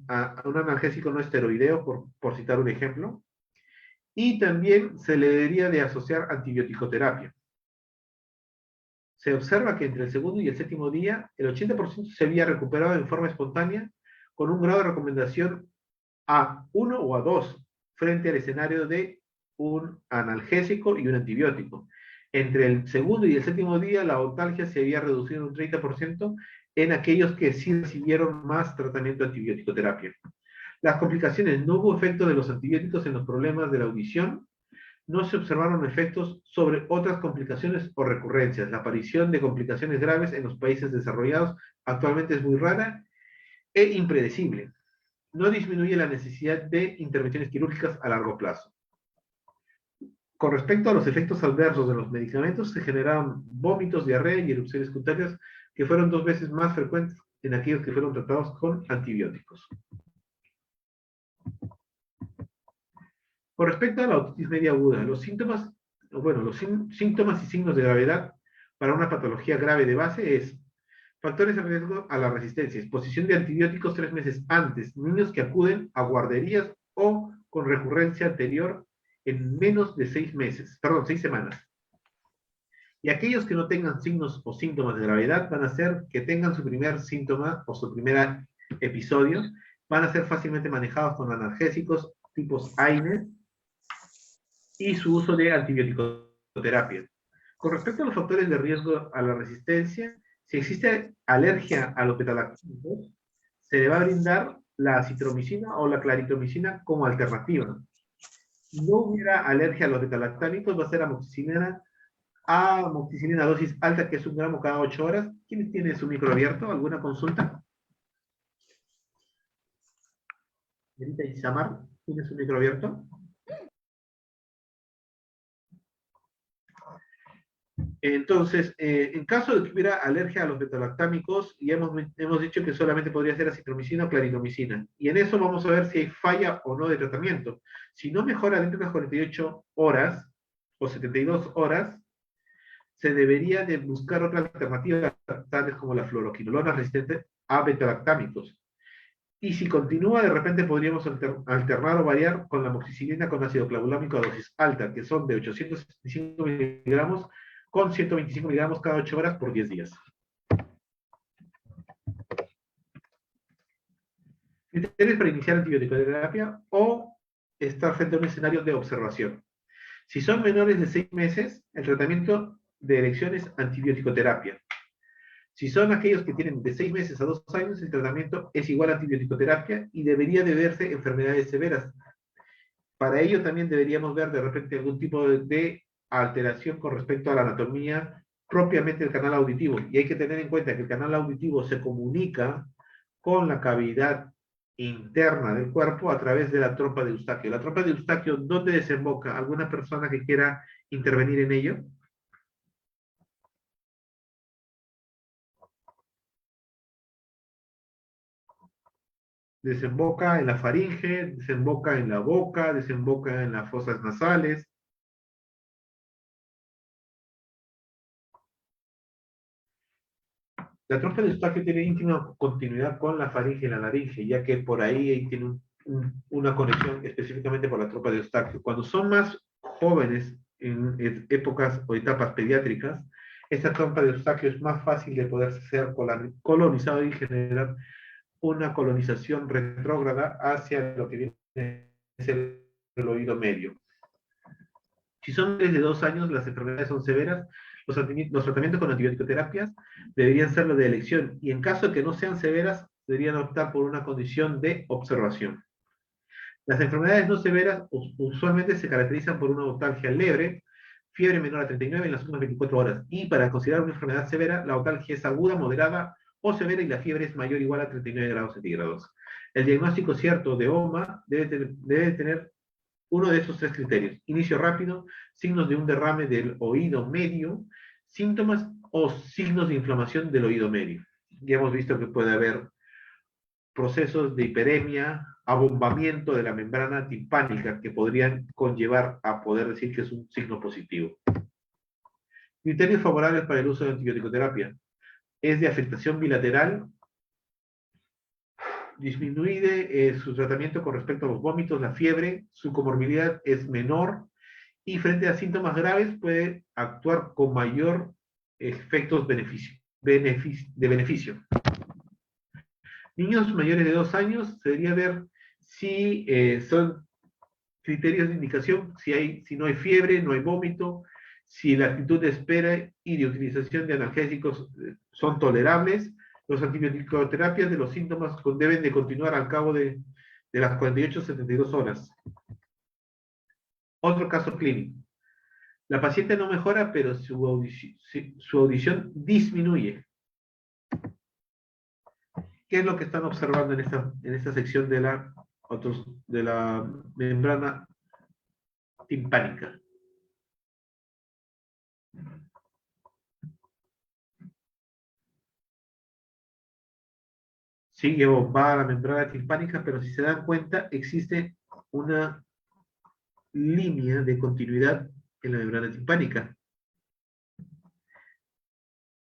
un analgésico no esteroideo, por citar un ejemplo, y también se le debería de asociar antibiótico-terapia. Se observa que entre el segundo y el séptimo día, el 80% se había recuperado en forma espontánea, con un grado de recomendación A1 o A2, frente al escenario de un analgésico y un antibiótico. Entre el segundo y el séptimo día, la otalgia se había reducido un 30% en aquellos que sí recibieron más tratamiento antibiótico-terapia. Las complicaciones: no hubo efecto de los antibióticos en los problemas de la audición, no se observaron efectos sobre otras complicaciones o recurrencias. La aparición de complicaciones graves en los países desarrollados actualmente es muy rara e impredecible. No disminuye la necesidad de intervenciones quirúrgicas a largo plazo. Con respecto a los efectos adversos de los medicamentos, se generaron vómitos, diarrea y erupciones cutáneas que fueron 2 veces más frecuentes en aquellos que fueron tratados con antibióticos. Con respecto a la otitis media aguda, los síntomas y signos de gravedad para una patología grave de base es: factores de riesgo a la resistencia, exposición de antibióticos 3 meses antes, niños que acuden a guarderías o con recurrencia anterior en menos de 6 semanas. Y aquellos que no tengan signos o síntomas de gravedad van a ser que tengan su primer síntoma o su primer episodio, van a ser fácilmente manejados con analgésicos tipos AINES y su uso de antibiótico-terapia. Con respecto a los factores de riesgo a la resistencia, si existe alergia a los betalactónicos, se le va a brindar la acitromicina o la claritromicina como alternativa. Si no hubiera alergia a los betalactámicos, va a ser amoxicilina a dosis alta, que es 1 gramo cada 8 horas. ¿Quiénes tienen su micro abierto? ¿Alguna consulta? Señorita Isamar, ¿tiene su micro abierto? Entonces, en caso de que hubiera alergia a los betalactámicos, y hemos dicho que solamente podría ser acitromicina o claritromicina. Y en eso vamos a ver si hay falla o no de tratamiento. Si no mejora dentro de las 48 horas o 72 horas, se debería de buscar otra alternativa, tales como la fluoroquinolona resistente a betalactámicos. Y si continúa, de repente podríamos alternar o variar con la amoxicilina con ácido clavulámico a dosis alta, que son de 865 miligramos con 125 miligramos cada 8 horas por 10 días. Criterios para iniciar antibiótico-terapia o estar frente a un escenario de observación. Si son menores de 6 meses, el tratamiento de elección es antibiótico-terapia. Si son aquellos que tienen de 6 meses a 2 años, el tratamiento es igual a antibiótico-terapia y debería de verse enfermedades severas. Para ello también deberíamos ver de repente algún tipo de alteración con respecto a la anatomía propiamente del canal auditivo. Y hay que tener en cuenta que el canal auditivo se comunica con la cavidad interna del cuerpo a través de la trompa de Eustaquio. La trompa de Eustaquio, ¿dónde desemboca? ¿Alguna persona que quiera intervenir en ello? Desemboca en la faringe, desemboca en la boca, desemboca en las fosas nasales. La trompa de Eustaquio tiene íntima continuidad con la faringe y la laringe, ya que por ahí tiene una conexión específicamente por la trompa de Eustaquio. Cuando son más jóvenes, en épocas o etapas pediátricas, esta trompa de Eustaquio es más fácil de poder ser colonizada y generar una colonización retrógrada hacia lo que viene a ser el oído medio. Si son desde 2 años, las enfermedades son severas, los tratamientos con antibiótico-terapias deberían ser los de elección, y en caso de que no sean severas, deberían optar por una condición de observación. Las enfermedades no severas usualmente se caracterizan por una otalgia leve, fiebre menor a 39 en las últimas 24 horas, y para considerar una enfermedad severa, la otalgia es aguda, moderada o severa y la fiebre es mayor o igual a 39 grados centígrados. El diagnóstico cierto de OMA debe tener uno de esos 3 criterios: inicio rápido, signos de un derrame del oído medio, síntomas o signos de inflamación del oído medio. Ya hemos visto que puede haber procesos de hiperemia, abombamiento de la membrana timpánica que podrían conllevar a poder decir que es un signo positivo. Criterios favorables para el uso de antibiótico-terapia. Es de afectación bilateral, disminuye su tratamiento con respecto a los vómitos, la fiebre, su comorbilidad es menor y frente a síntomas graves puede actuar con mayor efectos de beneficio. Niños mayores de 2 años, se debería ver si son criterios de indicación, si no hay fiebre, no hay vómito, si la actitud de espera y de utilización de analgésicos son tolerables. Los antibiótico-terapias de los síntomas deben de continuar al cabo de las 48 a 72 horas. Otro caso clínico. La paciente no mejora, pero su audición disminuye. ¿Qué es lo que están observando en esta sección de la membrana timpánica? Sí, va a la membrana timpánica, pero si se dan cuenta, existe una línea de continuidad en la membrana timpánica.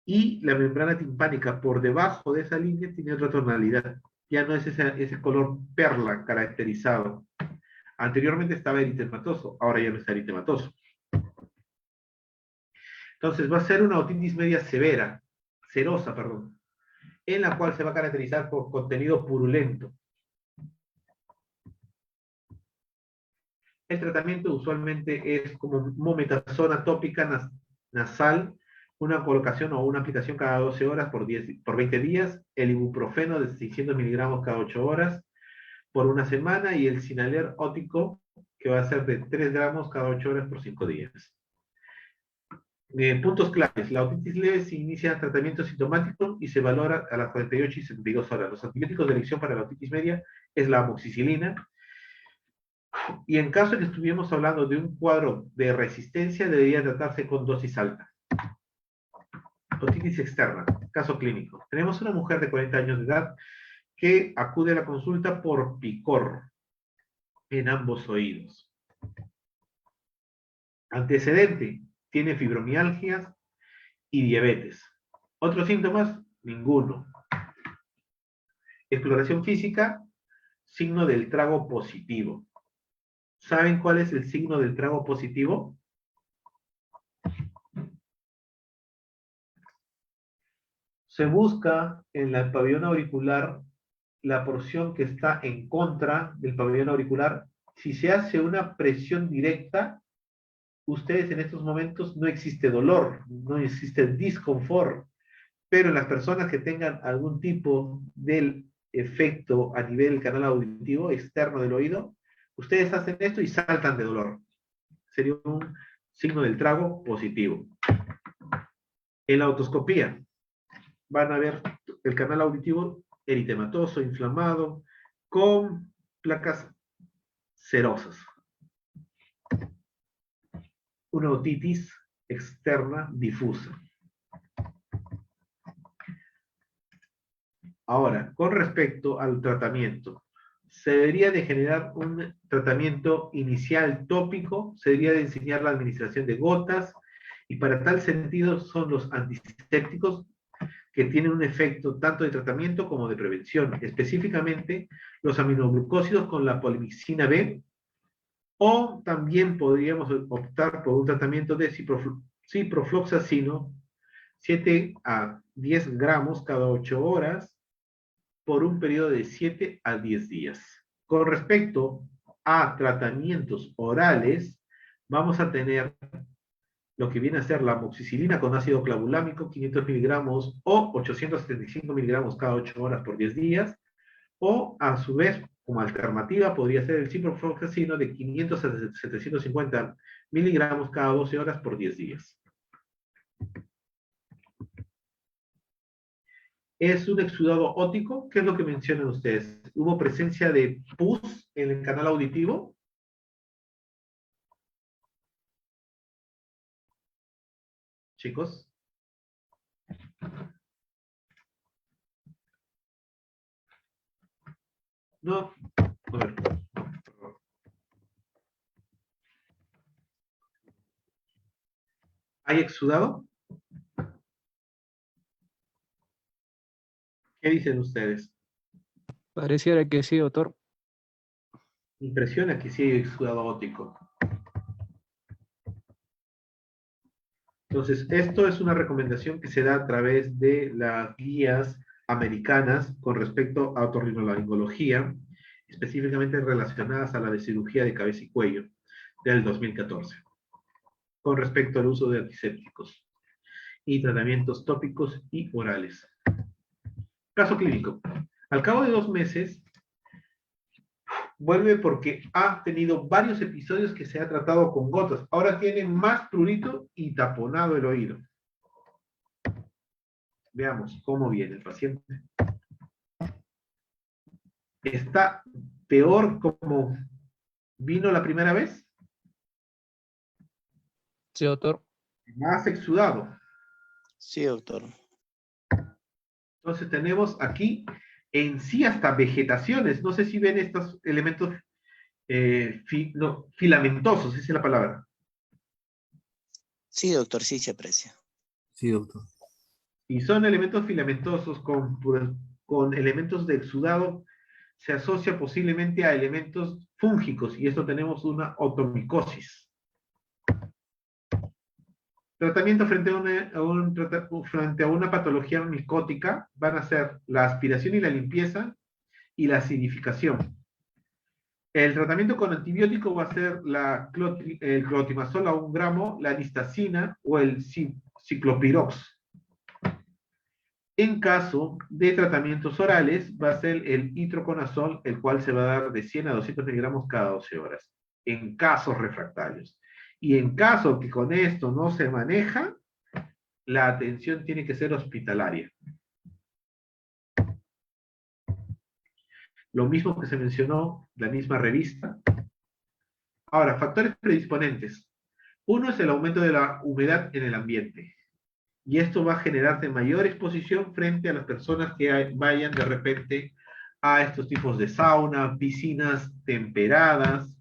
Y la membrana timpánica por debajo de esa línea tiene otra tonalidad. Ya no es ese color perla caracterizado. Anteriormente estaba eritematoso, ahora ya no está eritematoso. Entonces va a ser una otitis media serosa, en la cual se va a caracterizar por contenido purulento. El tratamiento usualmente es como mometasona tópica nasal, una colocación o una aplicación cada 12 horas por 20 días, el ibuprofeno de 600 miligramos cada 8 horas, por una semana y el Sinaler ótico, que va a ser de 3 gramos cada 8 horas por 5 días. Puntos claves. La otitis leve se inicia tratamiento sintomático y se valora a las 48 y 72 horas. Los antibióticos de elección para la otitis media es la amoxicilina. Y en caso de que estuviéramos hablando de un cuadro de resistencia, debería tratarse con dosis alta. Otitis externa, caso clínico. Tenemos una mujer de 40 años de edad que acude a la consulta por picor en ambos oídos. Antecedente, tiene fibromialgias y diabetes. ¿Otros síntomas? Ninguno. Exploración física, signo del trago positivo. ¿Saben cuál es el signo del trago positivo? Se busca en el pabellón auricular la porción que está en contra del pabellón auricular. Si se hace una presión directa, ustedes en estos momentos no existe dolor, no existe disconfort, pero en las personas que tengan algún tipo de efecto a nivel del canal auditivo externo del oído, ustedes hacen esto y saltan de dolor. Sería un signo del trago positivo. En la otoscopía van a ver el canal auditivo eritematoso, inflamado, con placas cerosas. Una otitis externa difusa. Ahora, con respecto al tratamiento, se debería de generar un tratamiento inicial tópico, se debería de enseñar la administración de gotas, y para tal sentido son los antisépticos que tienen un efecto tanto de tratamiento como de prevención, específicamente los aminoglucósidos con la polimixina B, o también podríamos optar por un tratamiento de ciprofloxacino, 7 a 10 gramos cada 8 horas, por un periodo de 7 a 10 días. Con respecto a tratamientos orales, vamos a tener lo que viene a ser la amoxicilina con ácido clavulámico, 500 miligramos o 875 miligramos cada 8 horas por 10 días, o a su vez, como alternativa, podría ser el ciprofloxacino de 500 a 750 miligramos cada 12 horas por 10 días. Es un exudado óptico. ¿Qué es lo que mencionan ustedes? ¿Hubo presencia de pus en el canal auditivo? Chicos. No. A ver. ¿Hay exudado? ¿Qué dicen ustedes? Pareciera que sí, doctor. Impresiona que sí hay exudado óptico. Entonces, esto es una recomendación que se da a través de las guías americanas con respecto a otorrinolaringología, específicamente relacionadas a la de cirugía de cabeza y cuello del 2014, con respecto al uso de antisépticos y tratamientos tópicos y orales. Caso clínico. Al cabo de 2 meses, vuelve porque ha tenido varios episodios que se ha tratado con gotas. Ahora tiene más prurito y taponado el oído. Veamos cómo viene el paciente. ¿Está peor como vino la primera vez? Sí, doctor. Más exudado. Sí, doctor. Entonces tenemos aquí en sí hasta vegetaciones. No sé si ven estos elementos filamentosos, esa es la palabra. Sí, doctor, sí se aprecia. Sí, doctor. Y son elementos filamentosos con elementos de exudado, se asocia posiblemente a elementos fúngicos, y esto tenemos una otomicosis. Tratamiento frente a una patología micótica van a ser la aspiración y la limpieza y la acidificación. El tratamiento con antibiótico va a ser el clotimazol a 1 gramo, la listacina o el ciclopirox. En caso de tratamientos orales, va a ser el itraconazol, el cual se va a dar de 100 a 200 miligramos cada 12 horas, en casos refractarios. Y en caso que con esto no se maneja, la atención tiene que ser hospitalaria. Lo mismo que se mencionó, la misma revista. Ahora, factores predisponentes. Uno es el aumento de la humedad en el ambiente. Y esto va a generar de mayor exposición frente a las personas que vayan de repente a estos tipos de sauna, piscinas temperadas.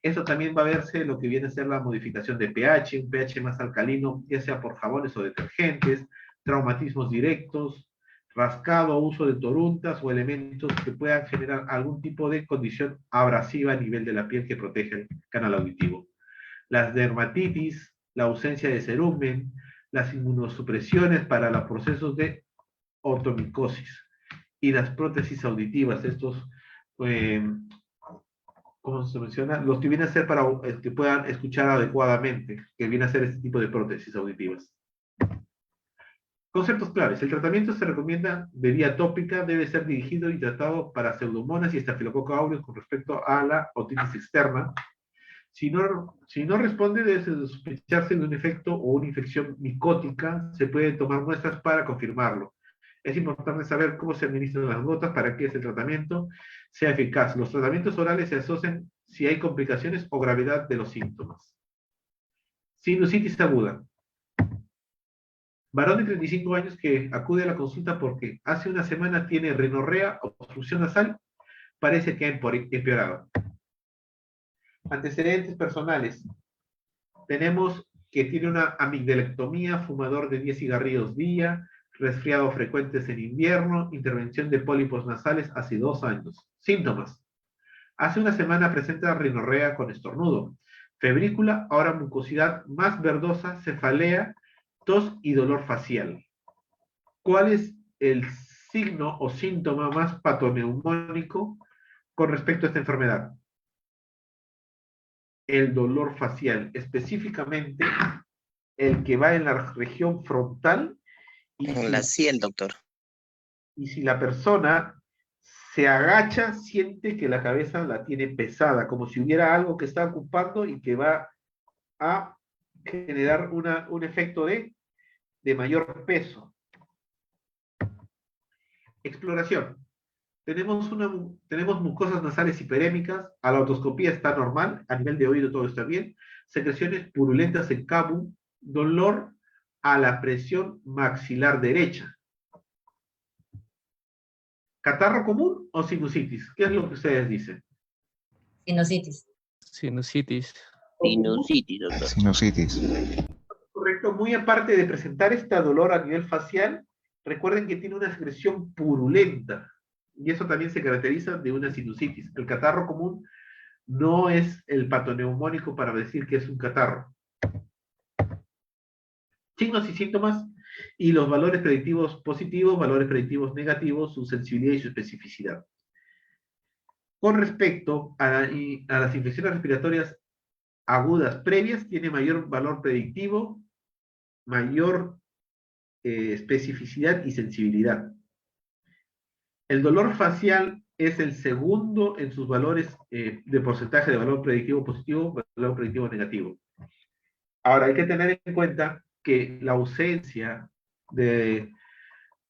Esto también va a verse lo que viene a ser la modificación de pH, un pH más alcalino, ya sea por jabones o detergentes, traumatismos directos, rascado, uso de toruntas o elementos que puedan generar algún tipo de condición abrasiva a nivel de la piel que protege el canal auditivo. Las dermatitis, la ausencia de cerumen, las inmunosupresiones para los procesos de otomicosis y las prótesis auditivas, estos, ¿cómo se menciona? Los que vienen a ser para que puedan escuchar adecuadamente, que viene a ser este tipo de prótesis auditivas. Conceptos claves. El tratamiento se recomienda de vía tópica, debe ser dirigido y tratado para pseudomonas y estafilococo aureus con respecto a la otitis externa. Si no responde, debe sospecharse de un efecto o una infección micótica. Se pueden tomar muestras para confirmarlo. Es importante saber cómo se administran las gotas para que ese tratamiento sea eficaz. Los tratamientos orales se asocian si hay complicaciones o gravedad de los síntomas. Sinusitis aguda. Varón de 35 años que acude a la consulta porque hace una semana tiene rinorrea, obstrucción nasal, parece que ha empeorado. Antecedentes personales. Tenemos que tiene una amigdalectomía, fumador de 10 cigarrillos día, resfriado frecuentes en invierno, intervención de pólipos nasales hace 2 años. Síntomas. Hace una semana presenta rinorrea con estornudo, febrícula, ahora mucosidad más verdosa, cefalea, tos y dolor facial. ¿Cuál es el signo o síntoma más patoneumónico con respecto a esta enfermedad? El dolor facial, específicamente el que va en la región frontal. En la sien, doctor. Y si la persona se agacha, siente que la cabeza la tiene pesada, como si hubiera algo que está ocupando y que va a generar un efecto de mayor peso. Exploración. Tenemos mucosas nasales hiperémicas, a la otoscopía está normal, a nivel de oído todo está bien, secreciones purulentas en cabo, dolor a la presión maxilar derecha. ¿Catarro común o sinusitis? ¿Qué es lo que ustedes dicen? Sinusitis. Sinusitis. Sinusitis, doctor. Sinusitis. Correcto, muy aparte de presentar este dolor a nivel facial, recuerden que tiene una secreción purulenta, y eso también se caracteriza de una sinusitis. El catarro común no es el patoneumónico para decir que es un catarro. Signos y síntomas y los valores predictivos positivos, valores predictivos negativos, su sensibilidad y su especificidad. Con respecto a las infecciones respiratorias agudas previas, tiene mayor valor predictivo, mayor especificidad y sensibilidad. El dolor facial es el segundo en sus valores de porcentaje de valor predictivo positivo, valor predictivo negativo. Ahora, hay que tener en cuenta que la ausencia de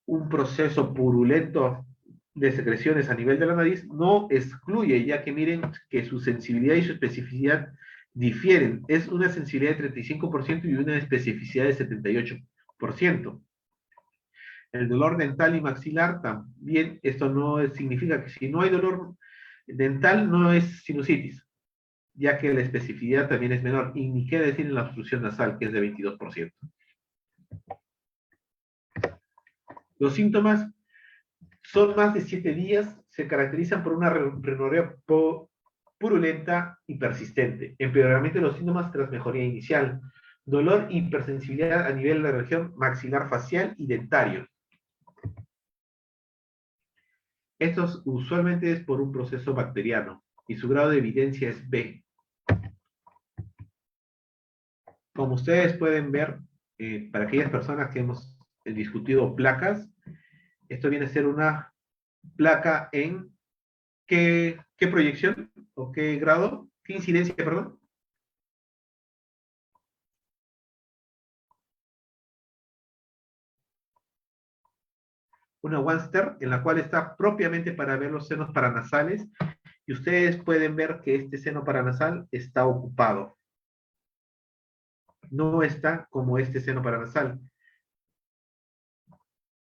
un proceso purulento de secreciones a nivel de la nariz no excluye, ya que miren que su sensibilidad y su especificidad difieren. Es una sensibilidad de 35% y una especificidad de 78%. El dolor dental y maxilar también, esto no significa que si no hay dolor dental no es sinusitis, ya que la especificidad también es menor, y ni qué decir en la obstrucción nasal, que es de 22%. Los síntomas son más de 7 días, se caracterizan por una rinorrea purulenta y persistente, empeoramiento de los síntomas tras mejoría inicial, dolor e hipersensibilidad a nivel de la región maxilar facial y dentario. Esto usualmente es por un proceso bacteriano y su grado de evidencia es B. Como ustedes pueden ver, para aquellas personas que hemos discutido placas, Esto viene a ser una placa en ¿qué proyección? ¿O qué grado? ¿Qué incidencia, perdón? Una Wanster, en la cual está propiamente para ver los senos paranasales, y ustedes pueden ver que este seno paranasal está ocupado. No está como este seno paranasal.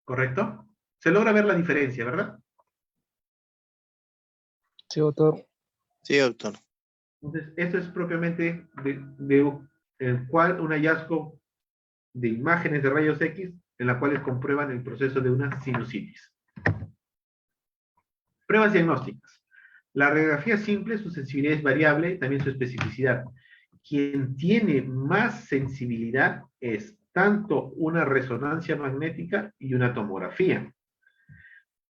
¿Correcto? Se logra ver la diferencia, ¿verdad? Sí, doctor. Sí, doctor. Entonces, esto es propiamente de el cual un hallazgo de imágenes de rayos X en la cuales comprueban el proceso de una sinusitis. Pruebas diagnósticas. La radiografía simple, su sensibilidad es variable, también su especificidad. Quien tiene más sensibilidad es tanto una resonancia magnética y una tomografía.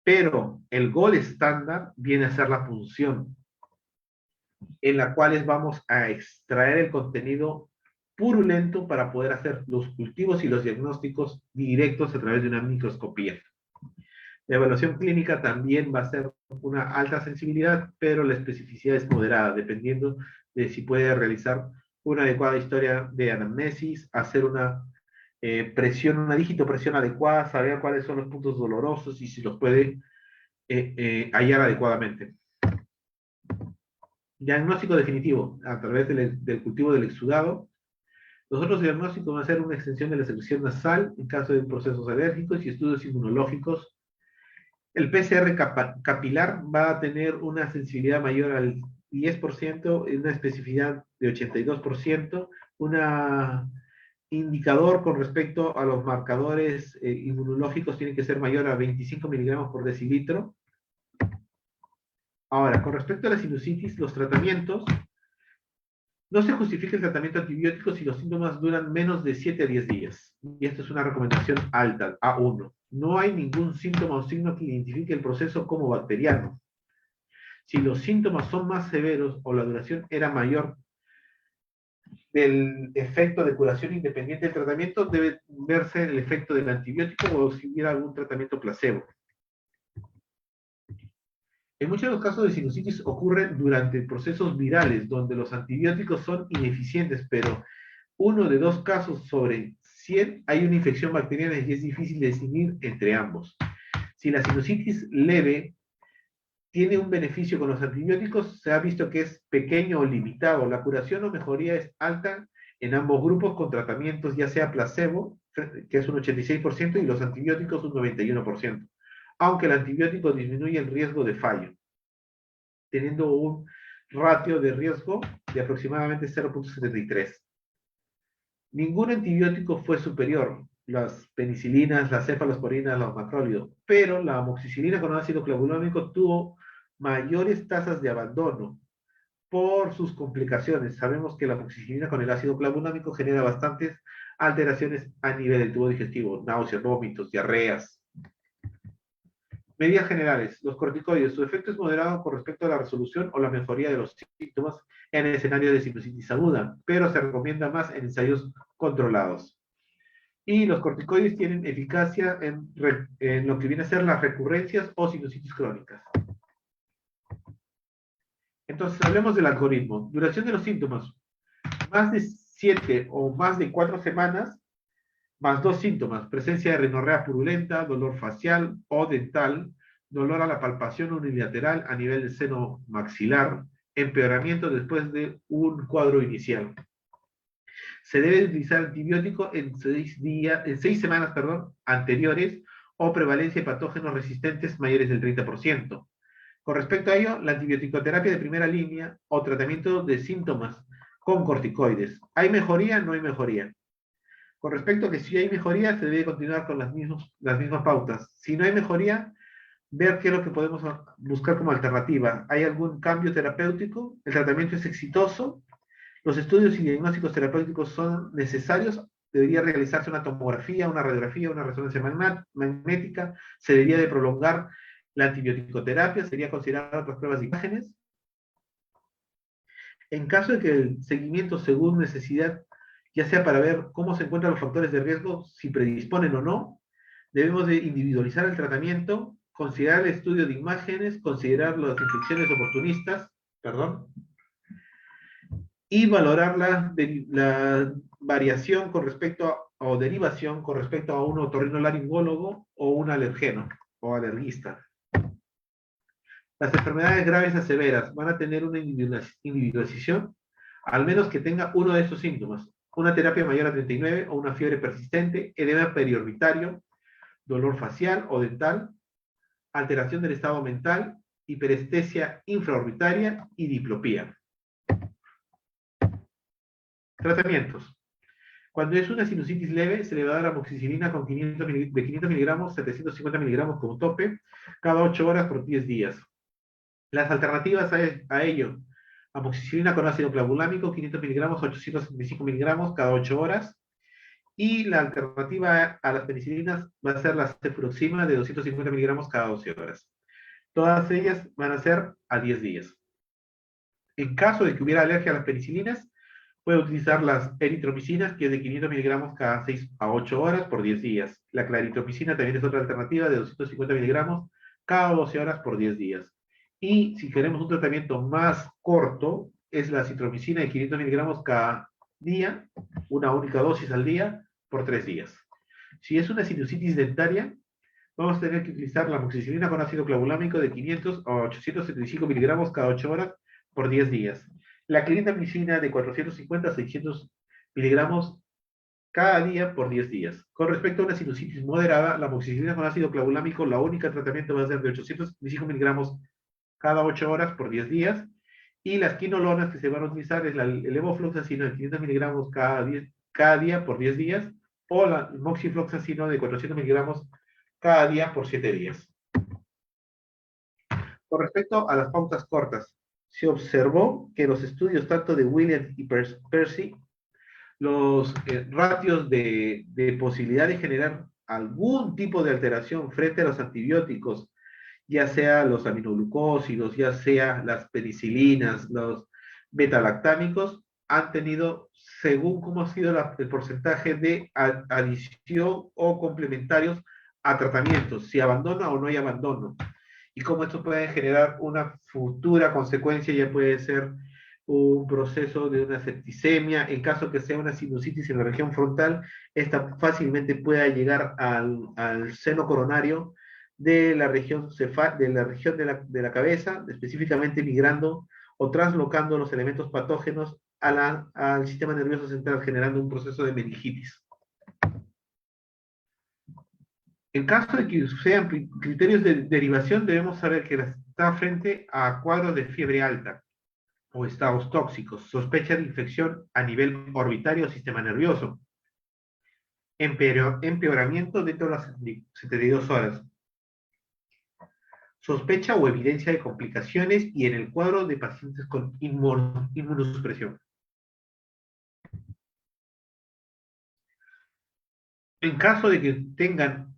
Pero el gold estándar viene a ser la punción, en la cual vamos a extraer el contenido purulento para poder hacer los cultivos y los diagnósticos directos a través de una microscopía. La evaluación clínica también va a ser una alta sensibilidad, pero la especificidad es moderada, dependiendo de si puede realizar una adecuada historia de anamnesis, hacer una presión, una dígito presión adecuada, saber cuáles son los puntos dolorosos y si los puede hallar adecuadamente. Diagnóstico definitivo a través del cultivo del exudado. Los otros diagnósticos van a ser una extensión de la secreción nasal en caso de procesos alérgicos y estudios inmunológicos. El PCR capilar va a tener una sensibilidad mayor al 10%, una especificidad de 82%, un indicador con respecto a los marcadores inmunológicos tiene que ser mayor a 25 miligramos por decilitro. Ahora, con respecto a la sinusitis, los tratamientos, no se justifica el tratamiento antibiótico si los síntomas duran menos de 7 a 10 días. Y esta es una recomendación alta, A1. No hay ningún síntoma o signo que identifique el proceso como bacteriano. Si los síntomas son más severos o la duración era mayor del efecto de curación independiente del tratamiento, debe verse el efecto del antibiótico o si hubiera algún tratamiento placebo. En muchos de los casos de sinusitis ocurren durante procesos virales, donde los antibióticos son ineficientes, pero uno de 2 casos sobre 100 hay una infección bacteriana y es difícil de distinguir entre ambos. Si la sinusitis leve tiene un beneficio con los antibióticos, se ha visto que es pequeño o limitado. La curación o mejoría es alta en ambos grupos con tratamientos ya sea placebo, que es un 86%, y los antibióticos un 91%. Aunque el antibiótico disminuye el riesgo de fallo, teniendo un ratio de riesgo de aproximadamente 0.73. Ningún antibiótico fue superior, las penicilinas, las cefalosporinas, los macrólidos, pero la amoxicilina con ácido clavulámico tuvo mayores tasas de abandono por sus complicaciones. Sabemos que la amoxicilina con el ácido clavulámico genera bastantes alteraciones a nivel del tubo digestivo, náuseas, vómitos, diarreas. Medidas generales. Los corticoides, su efecto es moderado con respecto a la resolución o la mejoría de los síntomas en el escenario de sinusitis aguda, pero se recomienda más en ensayos controlados. Y los corticoides tienen eficacia en lo que viene a ser las recurrencias o sinusitis crónicas. Entonces, hablemos del algoritmo. Duración de los síntomas. Más de 7 o más de 4 semanas, más 2 síntomas. Presencia de rinorrea purulenta, dolor facial o dental, dolor a la palpación unilateral a nivel del seno maxilar, empeoramiento después de un cuadro inicial. Se debe utilizar antibiótico en 6 semanas anteriores o prevalencia de patógenos resistentes mayores del 30%. Con respecto a ello, la antibioticoterapia de primera línea o tratamiento de síntomas con corticoides. ¿Hay mejoría? No hay mejoría. Con respecto a que si hay mejoría, se debe continuar con las mismas pautas. Si no hay mejoría, ver qué es lo que podemos buscar como alternativa. ¿Hay algún cambio terapéutico? ¿El tratamiento es exitoso? ¿Los estudios y diagnósticos terapéuticos son necesarios? ¿Debería realizarse una tomografía, una radiografía, una resonancia magnética? ¿Se debería de prolongar la antibioticoterapia? ¿Sería considerar otras pruebas de imágenes? En caso de que el seguimiento según necesidad, ya sea para ver cómo se encuentran los factores de riesgo, si predisponen o no, Debemos de individualizar el tratamiento, considerar el estudio de imágenes, considerar las infecciones oportunistas, perdón, y valorar la variación con respecto o derivación con respecto a un otorrinolaringólogo o un alergeno o alergista. Las enfermedades graves a severas van a tener una individualización, al menos que tenga uno de estos síntomas: una terapia mayor a 39 o una fiebre persistente, edema periorbitario, dolor facial o dental, alteración del estado mental, hiperestesia infraorbitaria y diplopía. Tratamientos. Cuando es una sinusitis leve, se le va a dar amoxicilina con 500 miligramos, 750 miligramos como tope, cada 8 horas por 10 días. Las alternativas a ello: amoxicilina con ácido clavulámico, 500 miligramos, 875 miligramos cada 8 horas. Y la alternativa a las penicilinas va a ser la cefuroxima de 250 miligramos cada 12 horas. Todas ellas van a ser a 10 días. En caso de que hubiera alergia a las penicilinas, puede utilizar las eritromicinas, que es de 500 miligramos cada 6 a 8 horas por 10 días. La claritromicina también es otra alternativa de 250 miligramos cada 12 horas por 10 días. Y si queremos un tratamiento más corto, es la citromicina de 500 miligramos cada día, una única dosis al día, por 3 días. Si es una sinusitis dentaria, vamos a tener que utilizar la amoxicilina con ácido clavulámico de 500 a 875 miligramos cada 8 horas por 10 días. La clindamicina de 450 a 600 miligramos cada día por 10 días. Con respecto a una sinusitis moderada, la amoxicilina con ácido clavulámico, la única tratamiento va a ser de 875 miligramos cada 8 horas por 10 días. Y las quinolonas que se van a utilizar es el levofloxacino de 500 miligramos cada día por 10 días, o la moxifloxacino de 400 miligramos cada día por 7 días. Con respecto a las pautas cortas, se observó que los estudios tanto de Williams y Percy, los ratios de posibilidad de generar algún tipo de alteración frente a los antibióticos, ya sea los aminoglucósidos, ya sea las penicilinas, los betalactámicos, han tenido, según cómo ha sido el porcentaje de adición o complementarios a tratamientos, si abandona o no hay abandono, y cómo esto puede generar una futura consecuencia. Ya puede ser un proceso de una septicemia, en caso que sea una sinusitis en la región frontal, esta fácilmente pueda llegar al seno coronario de la región de la cabeza, específicamente migrando o traslocando los elementos patógenos al sistema nervioso central, generando un proceso de meningitis. En caso de que sean criterios de derivación, debemos saber que está frente a cuadros de fiebre alta o estados tóxicos, sospecha de infección a nivel orbitario o sistema nervioso, empeoramiento dentro de las 72 horas, sospecha o evidencia de complicaciones y en el cuadro de pacientes con inmunosupresión. En caso de que tengan,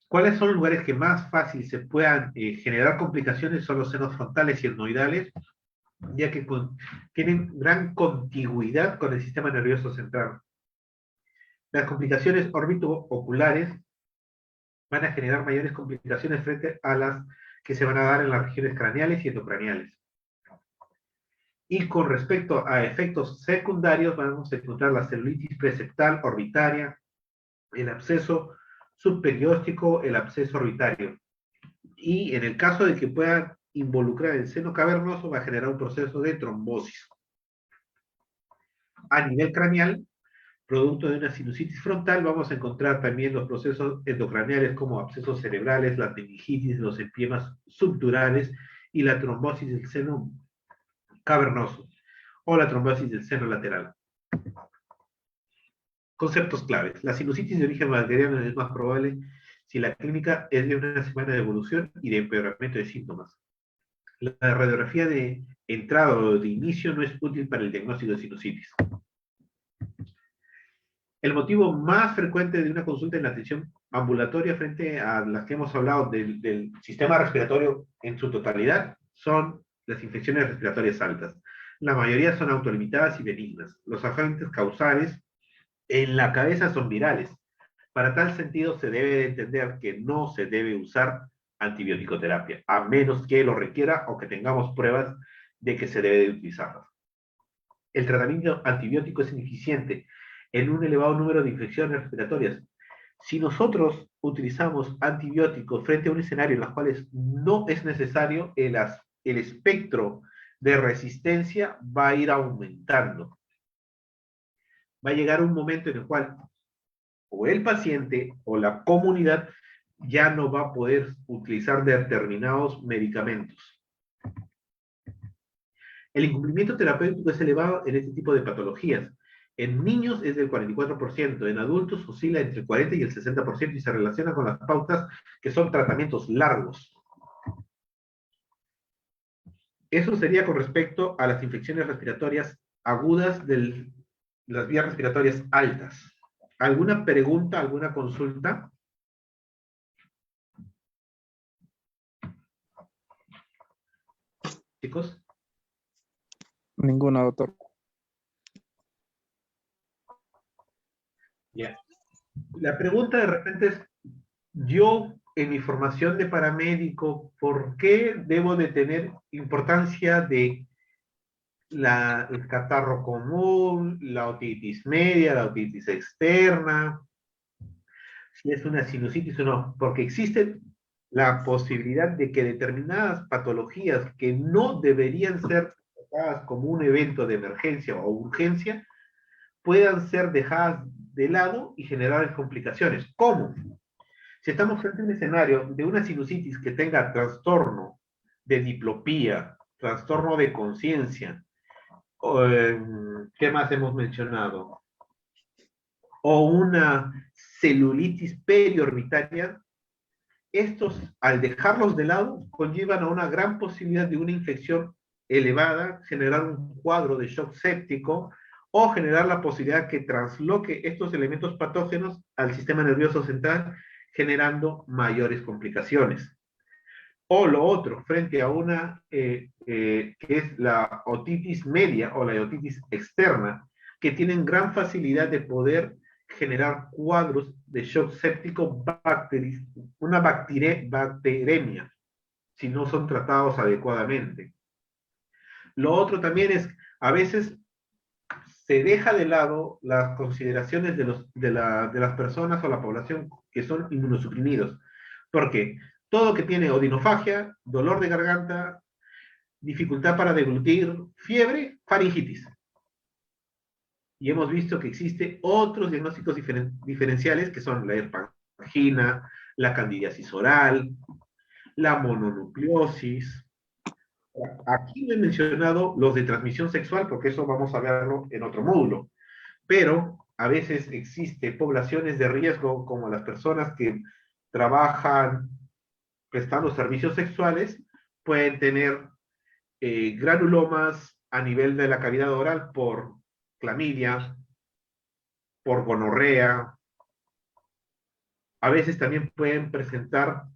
¿cuáles son los lugares que más fácil se puedan generar complicaciones? Son los senos frontales y etmoidales, ya que tienen gran contigüidad con el sistema nervioso central. Las complicaciones orbito-oculares van a generar mayores complicaciones frente a las que se van a dar en las regiones craneales y endocraneales. Y con respecto a efectos secundarios, vamos a encontrar la celulitis preseptal orbitaria, el absceso subperióstico, el absceso orbitario. Y en el caso de que puedan involucrar el seno cavernoso, va a generar un proceso de trombosis. A nivel craneal, producto de una sinusitis frontal, vamos a encontrar también los procesos endocraneales como abscesos cerebrales, la meningitis, los empiemas subdurales y la trombosis del seno cavernoso o la trombosis del seno lateral. Conceptos claves. La sinusitis de origen bacteriano es más probable si la clínica es de una semana de evolución y de empeoramiento de síntomas. La radiografía de entrada o de inicio no es útil para el diagnóstico de sinusitis. El motivo más frecuente de una consulta en la atención ambulatoria frente a las que hemos hablado del sistema respiratorio en su totalidad son las infecciones respiratorias altas. La mayoría son autolimitadas y benignas. Los agentes causales en la cabeza son virales, Para tal sentido, se debe de entender que no se debe usar antibiótico-terapia, a menos que lo requiera o que tengamos pruebas de que se debe de utilizarlo. El tratamiento antibiótico es ineficiente en un elevado número de infecciones respiratorias. Si nosotros utilizamos antibióticos frente a un escenario en los cuales no es necesario, el espectro de resistencia va a ir aumentando. Va a llegar un momento en el cual o el paciente o la comunidad ya no va a poder utilizar determinados medicamentos. El incumplimiento terapéutico es elevado en este tipo de patologías. En niños es del 44%, en adultos oscila entre el 40 y el 60% y se relaciona con las pautas que son tratamientos largos. Eso sería con respecto a las infecciones respiratorias agudas de las vías respiratorias altas. ¿Alguna pregunta, alguna consulta? Chicos. Ninguna, doctor. Ya. La pregunta de repente es, yo en mi formación de paramédico, ¿por qué debo de tener importancia de el catarro común, la otitis media, la otitis externa, si es una sinusitis o no? Porque existe la posibilidad de que determinadas patologías que no deberían ser tratadas como un evento de emergencia o urgencia, puedan ser dejadas de lado y generar complicaciones. ¿Cómo? Si estamos frente a un escenario de una sinusitis que tenga trastorno de diplopía, trastorno de conciencia, ¿qué más hemos mencionado? O una celulitis periorbitaria, estos, al dejarlos de lado, conllevan a una gran posibilidad de una infección elevada, generar un cuadro de shock séptico, o generar la posibilidad que trasloque estos elementos patógenos al sistema nervioso central, generando mayores complicaciones. O lo otro, frente a una que es la otitis media o la otitis externa, que tienen gran facilidad de poder generar cuadros de shock séptico una bacteremia, si no son tratados adecuadamente. Lo otro también es, a veces se deja de lado las consideraciones de las personas o la población que son inmunosuprimidos. ¿Por qué? Todo que tiene odinofagia, dolor de garganta, dificultad para deglutir, fiebre, faringitis. Y hemos visto que existen otros diagnósticos diferenciales que son la herpangina, la candidiasis oral, la mononucleosis. Aquí no he mencionado los de transmisión sexual porque eso vamos a verlo en otro módulo. Pero a veces existe poblaciones de riesgo como las personas que trabajan prestando servicios sexuales, pueden tener granulomas a nivel de la cavidad oral por clamidia, por gonorrea. A veces también pueden presentar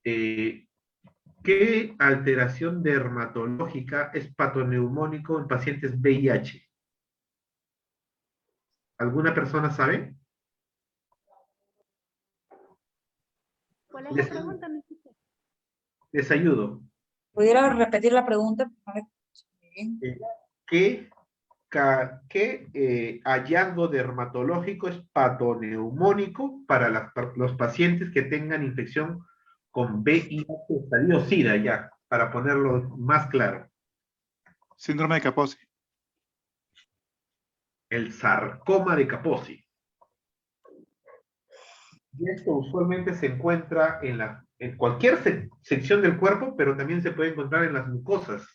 ¿qué alteración dermatológica es patoneumónico en pacientes VIH? ¿Alguna persona sabe? ¿Cuál es la pregunta? Les ayudo. ¿Pudiera repetir la pregunta? A ver, muy bien. ¿Qué hallazgo dermatológico es patoneumónico para los pacientes que tengan infección con VIH, estadio SIDA ya, para ponerlo más claro? Síndrome de Kaposi. El sarcoma de Kaposi. Y esto usualmente se encuentra en cualquier sección del cuerpo, pero también se puede encontrar en las mucosas.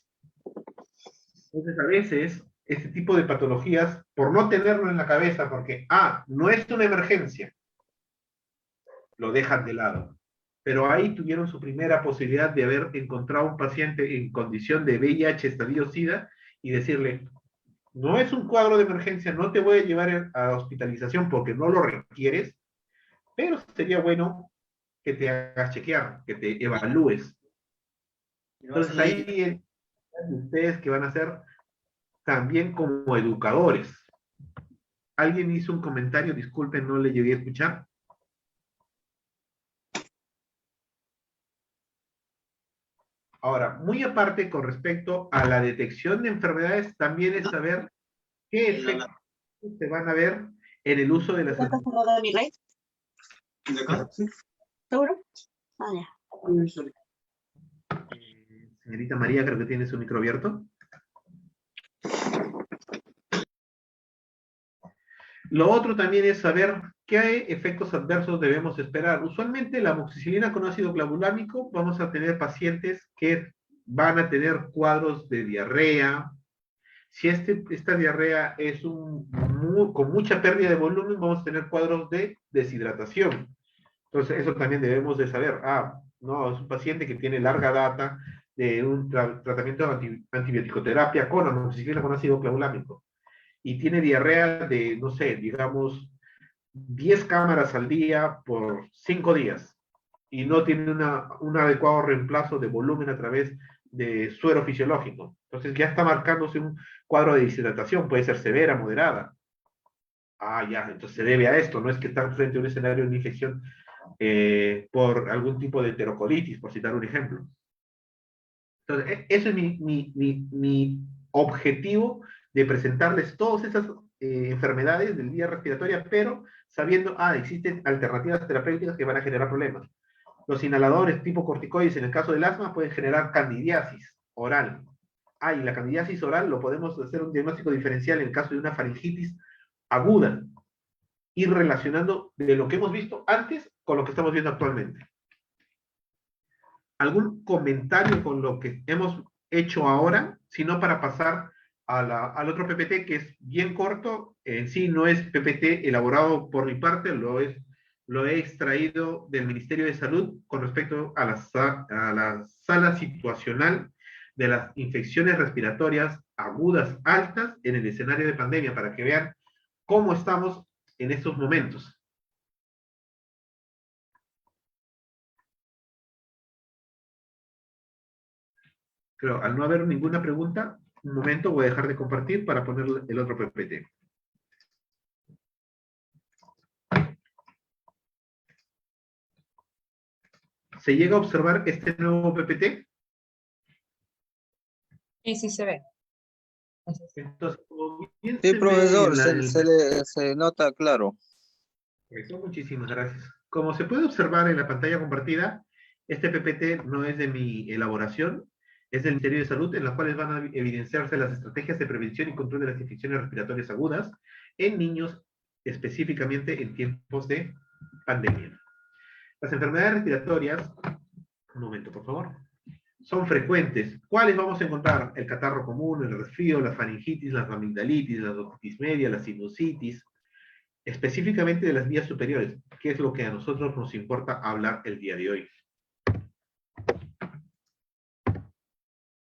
Entonces, a veces, este tipo de patologías, por no tenerlo en la cabeza, porque, no es una emergencia, lo dejan de lado. Pero ahí tuvieron su primera posibilidad de haber encontrado un paciente en condición de VIH, estadio SIDA, y decirle, no es un cuadro de emergencia, no te voy a llevar a hospitalización porque no lo requieres, pero sería bueno que te hagas chequear, que te evalúes. Entonces ahí ustedes que van a ser también como educadores. ¿Alguien hizo un comentario? Disculpen, no le llegué a escuchar. Ahora, muy aparte con respecto a la detección de enfermedades, también es saber qué efectos se van a ver en el uso de las... de mi rey? ¿Seguro? Ah, ya. Señorita María, creo que tiene su micro abierto. Lo otro también es saber qué efectos adversos debemos esperar. Usualmente la amoxicilina con ácido clavulámico, vamos a tener pacientes que van a tener cuadros de diarrea. Si esta diarrea es con mucha pérdida de volumen, vamos a tener cuadros de deshidratación. Entonces, eso también debemos de saber. No, es un paciente que tiene larga data de un tratamiento de antibiótico-terapia con amoxicilina con ácido clavulámico y tiene diarrea de, no sé, digamos, 10 cámaras al día por 5 días y no tiene un adecuado reemplazo de volumen a través de suero fisiológico. Entonces ya está marcándose un cuadro de deshidratación, puede ser severa, moderada. Ya, entonces se debe a esto, no es que están frente a un escenario de una infección por algún tipo de enterocolitis, por citar un ejemplo. Entonces, eso es mi objetivo de presentarles todas esas enfermedades del día respiratoria, pero sabiendo, existen alternativas terapéuticas que van a generar problemas. Los inhaladores tipo corticoides en el caso del asma pueden generar candidiasis oral. Y la candidiasis oral lo podemos hacer un diagnóstico diferencial en el caso de una faringitis aguda, ir relacionando de lo que hemos visto antes con lo que estamos viendo actualmente. ¿Algún comentario con lo que hemos hecho ahora? Sino para pasar al otro PPT que es bien corto. En sí no es PPT elaborado por mi parte, lo he extraído del Ministerio de Salud con respecto a la sala situacional de las infecciones respiratorias agudas altas en el escenario de pandemia, para que vean cómo estamos en estos momentos. Creo, al no haber ninguna pregunta, un momento, voy a dejar de compartir para poner el otro PPT. ¿Se llega a observar este nuevo PPT? Sí, sí se ve. Entonces, como bien Sí, se ve profesor, en se nota claro. Perfecto, muchísimas gracias. Como se puede observar en la pantalla compartida, este PPT no es de mi elaboración, es del Ministerio de Salud, en las cuales van a evidenciarse las estrategias de prevención y control de las infecciones respiratorias agudas en niños, específicamente en tiempos de pandemia. Las enfermedades respiratorias, un momento por favor, son frecuentes. ¿Cuáles vamos a encontrar? El catarro común, el resfrío, la faringitis, la amigdalitis, la otitis media, la sinusitis, específicamente de las vías superiores, que es lo que a nosotros nos importa hablar el día de hoy.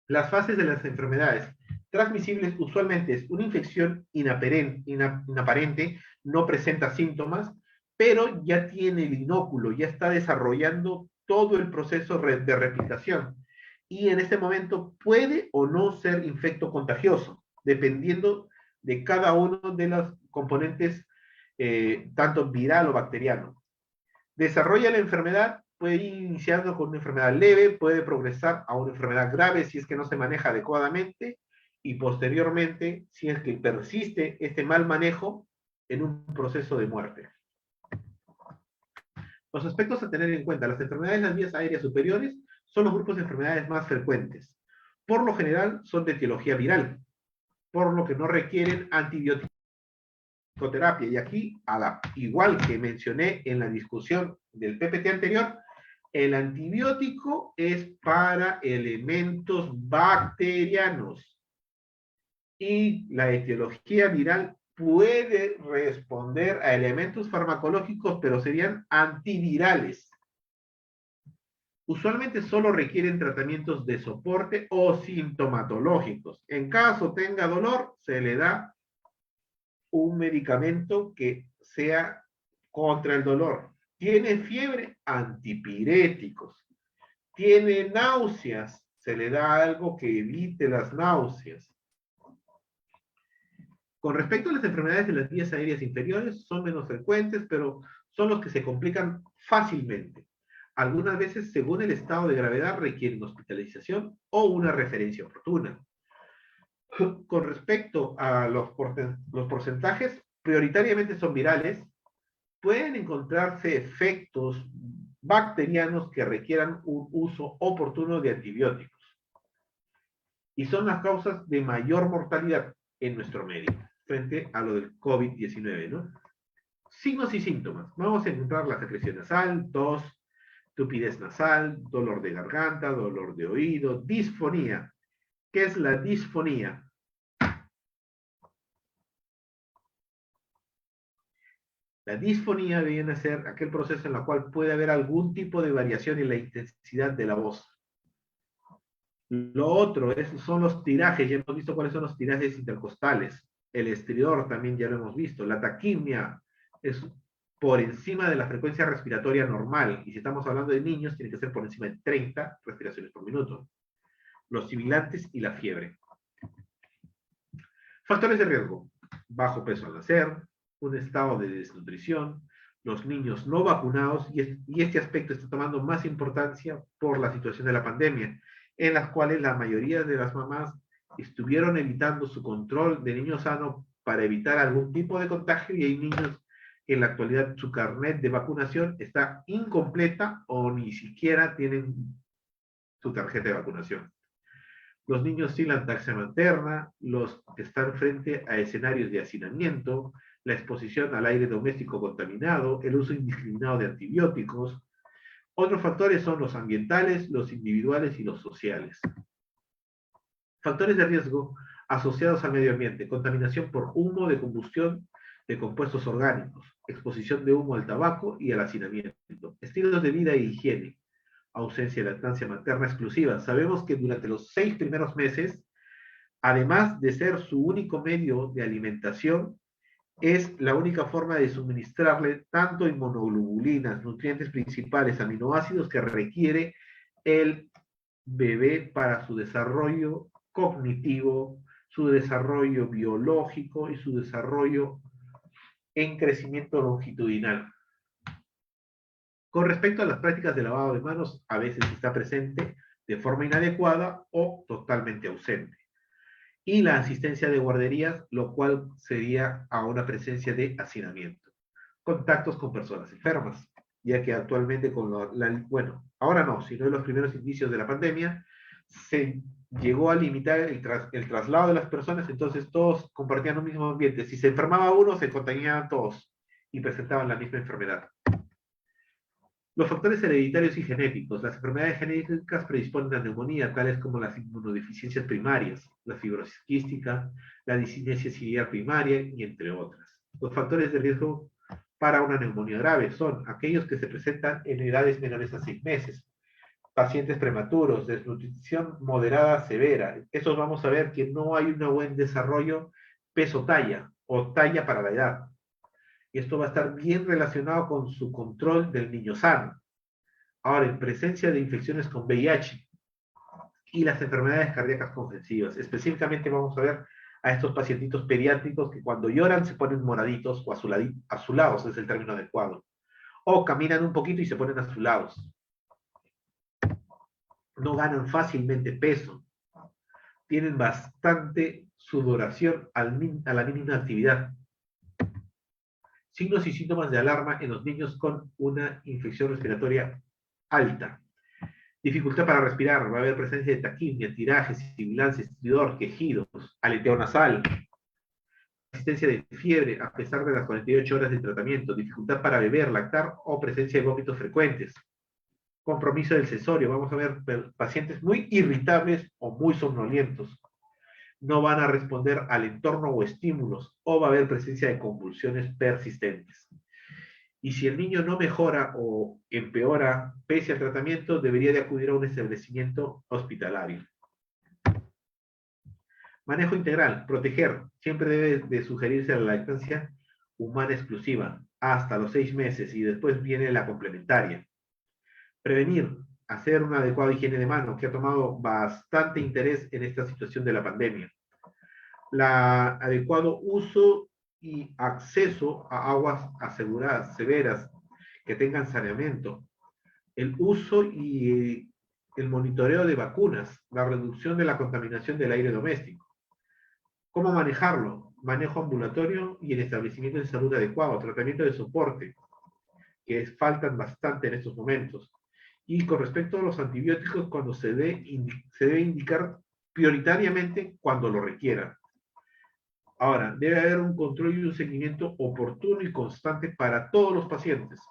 Las fases de las enfermedades transmisibles usualmente es una infección inaparente, no presenta síntomas, pero ya tiene el inóculo, ya está desarrollando todo el proceso de replicación. Y en este momento puede o no ser infecto contagioso, dependiendo de cada uno de los componentes, tanto viral o bacteriano. Desarrolla la enfermedad, puede ir iniciando con una enfermedad leve, puede progresar a una enfermedad grave si es que no se maneja adecuadamente, y posteriormente, si es que persiste este mal manejo, en un proceso de muerte. Los aspectos a tener en cuenta: las enfermedades de las vías aéreas superiores son los grupos de enfermedades más frecuentes. Por lo general son de etiología viral, por lo que no requieren antibióticos. Terapia. Y aquí, igual que mencioné en la discusión del PPT anterior, el antibiótico es para elementos bacterianos y la etiología viral puede responder a elementos farmacológicos, pero serían antivirales. Usualmente solo requieren tratamientos de soporte o sintomatológicos. En caso tenga dolor, se le da un medicamento que sea contra el dolor. Tiene fiebre, antipiréticos. Tiene náuseas, se le da algo que evite las náuseas. Con respecto a las enfermedades de las vías aéreas inferiores, son menos frecuentes, pero son los que se complican fácilmente. Algunas veces, según el estado de gravedad, requieren hospitalización o una referencia oportuna. Con respecto a los porcentajes, prioritariamente son virales, pueden encontrarse efectos bacterianos que requieran un uso oportuno de antibióticos y son las causas de mayor mortalidad en nuestro medio frente a lo del COVID-19, ¿no? Signos y síntomas. Vamos a encontrar la secreción nasal, tos, tupidez nasal, dolor de garganta, dolor de oído, disfonía. ¿Qué es la disfonía? La disfonía viene a ser aquel proceso en el cual puede haber algún tipo de variación en la intensidad de la voz. Lo otro son los tirajes, ya hemos visto cuáles son los tirajes intercostales. El estridor también ya lo hemos visto. La taquimia es por encima de la frecuencia respiratoria normal, y si estamos hablando de niños, tiene que ser por encima de 30 respiraciones por minuto. Los sibilantes y la fiebre. Factores de riesgo: bajo peso al nacer, un estado de desnutrición, los niños no vacunados, y este aspecto está tomando más importancia por la situación de la pandemia, en las cuales la mayoría de las mamás estuvieron evitando su control de niño sano para evitar algún tipo de contagio, y hay niños que en la actualidad su carnet de vacunación está incompleta o ni siquiera tienen su tarjeta de vacunación. Los niños sin lactancia materna, los que están frente a escenarios de hacinamiento, la exposición al aire doméstico contaminado, el uso indiscriminado de antibióticos. Otros factores son los ambientales, los individuales y los sociales. Factores de riesgo asociados al medio ambiente: contaminación por humo de combustión de compuestos orgánicos, exposición de humo al tabaco y al hacinamiento, estilos de vida e higiene, ausencia de lactancia materna exclusiva. Sabemos que durante los 6 primeros meses, además de ser su único medio de alimentación, es la única forma de suministrarle tanto inmunoglobulinas, nutrientes principales, aminoácidos que requiere el bebé para su desarrollo cognitivo, su desarrollo biológico y su desarrollo en crecimiento longitudinal. Con respecto a las prácticas de lavado de manos, a veces está presente de forma inadecuada o totalmente ausente. Y la asistencia de guarderías, lo cual sería a una presencia de hacinamiento. Contactos con personas enfermas, ya que actualmente bueno, ahora no, sino en los primeros indicios de la pandemia, se llegó a limitar el traslado de las personas, entonces todos compartían un mismo ambiente. Si se enfermaba uno, se contagiaban todos y presentaban la misma enfermedad. Los factores hereditarios y genéticos. Las enfermedades genéticas predisponen a neumonía, tales como las inmunodeficiencias primarias, la fibrosis quística, la discinesia ciliar primaria, y entre otras. Los factores de riesgo para una neumonía grave son aquellos que se presentan en edades menores a 6 meses, pacientes prematuros, desnutrición moderada severa. Esos vamos a ver que no hay un buen desarrollo peso-talla o talla para la edad. Y esto va a estar bien relacionado con su control del niño sano. Ahora, en presencia de infecciones con VIH y las enfermedades cardíacas congestivas, específicamente vamos a ver a estos pacientitos pediátricos que cuando lloran se ponen moraditos o azulados, es el término adecuado, o caminan un poquito y se ponen azulados. No ganan fácilmente peso, tienen bastante sudoración a la mínima actividad. Signos y síntomas de alarma en los niños con una infección respiratoria alta. Dificultad para respirar, va a haber presencia de taquimia, tirajes, sibilancia, estridor, quejidos, aleteo nasal, existencia de fiebre a pesar de las 48 horas de tratamiento, dificultad para beber, lactar o presencia de vómitos frecuentes. Compromiso del sensorio, vamos a ver pacientes muy irritables o muy somnolientos. No van a responder al entorno o estímulos, o va a haber presencia de convulsiones persistentes. Y si el niño no mejora o empeora pese al tratamiento, debería de acudir a un establecimiento hospitalario. Manejo integral, proteger. Siempre debe de sugerirse la lactancia humana exclusiva hasta los 6 meses y después viene la complementaria. Prevenir, hacer una adecuada higiene de manos, que ha tomado bastante interés en esta situación de la pandemia. La adecuado uso y acceso a aguas aseguradas, severas, que tengan saneamiento. el uso y el monitoreo de vacunas, la reducción de la contaminación del aire doméstico. ¿Cómo manejarlo? Manejo ambulatorio y el establecimiento de salud adecuado, tratamiento de soporte, que faltan bastante en estos momentos. Y con respecto a los antibióticos, cuando se debe indicar prioritariamente cuando lo requieran. Ahora, debe haber un control y un seguimiento oportuno y constante para todos los pacientes.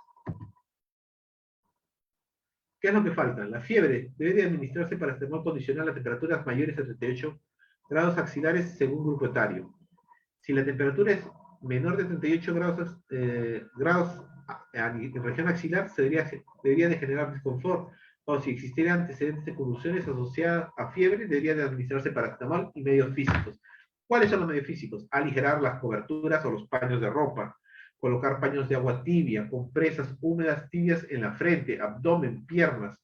¿Qué es lo que falta? La fiebre debe de administrarse paracetamol condicional a temperaturas mayores a 38 grados axilares según grupo etario. Si la temperatura es menor de 38 grados en región axilar, debería de generar desconfort. O si existieran antecedentes de convulsiones asociadas a fiebre, debería de administrarse paracetamol y medios físicos. ¿Cuáles son los medios físicos? Aligerar las coberturas o los paños de ropa, colocar paños de agua tibia, compresas húmedas tibias en la frente, abdomen, piernas.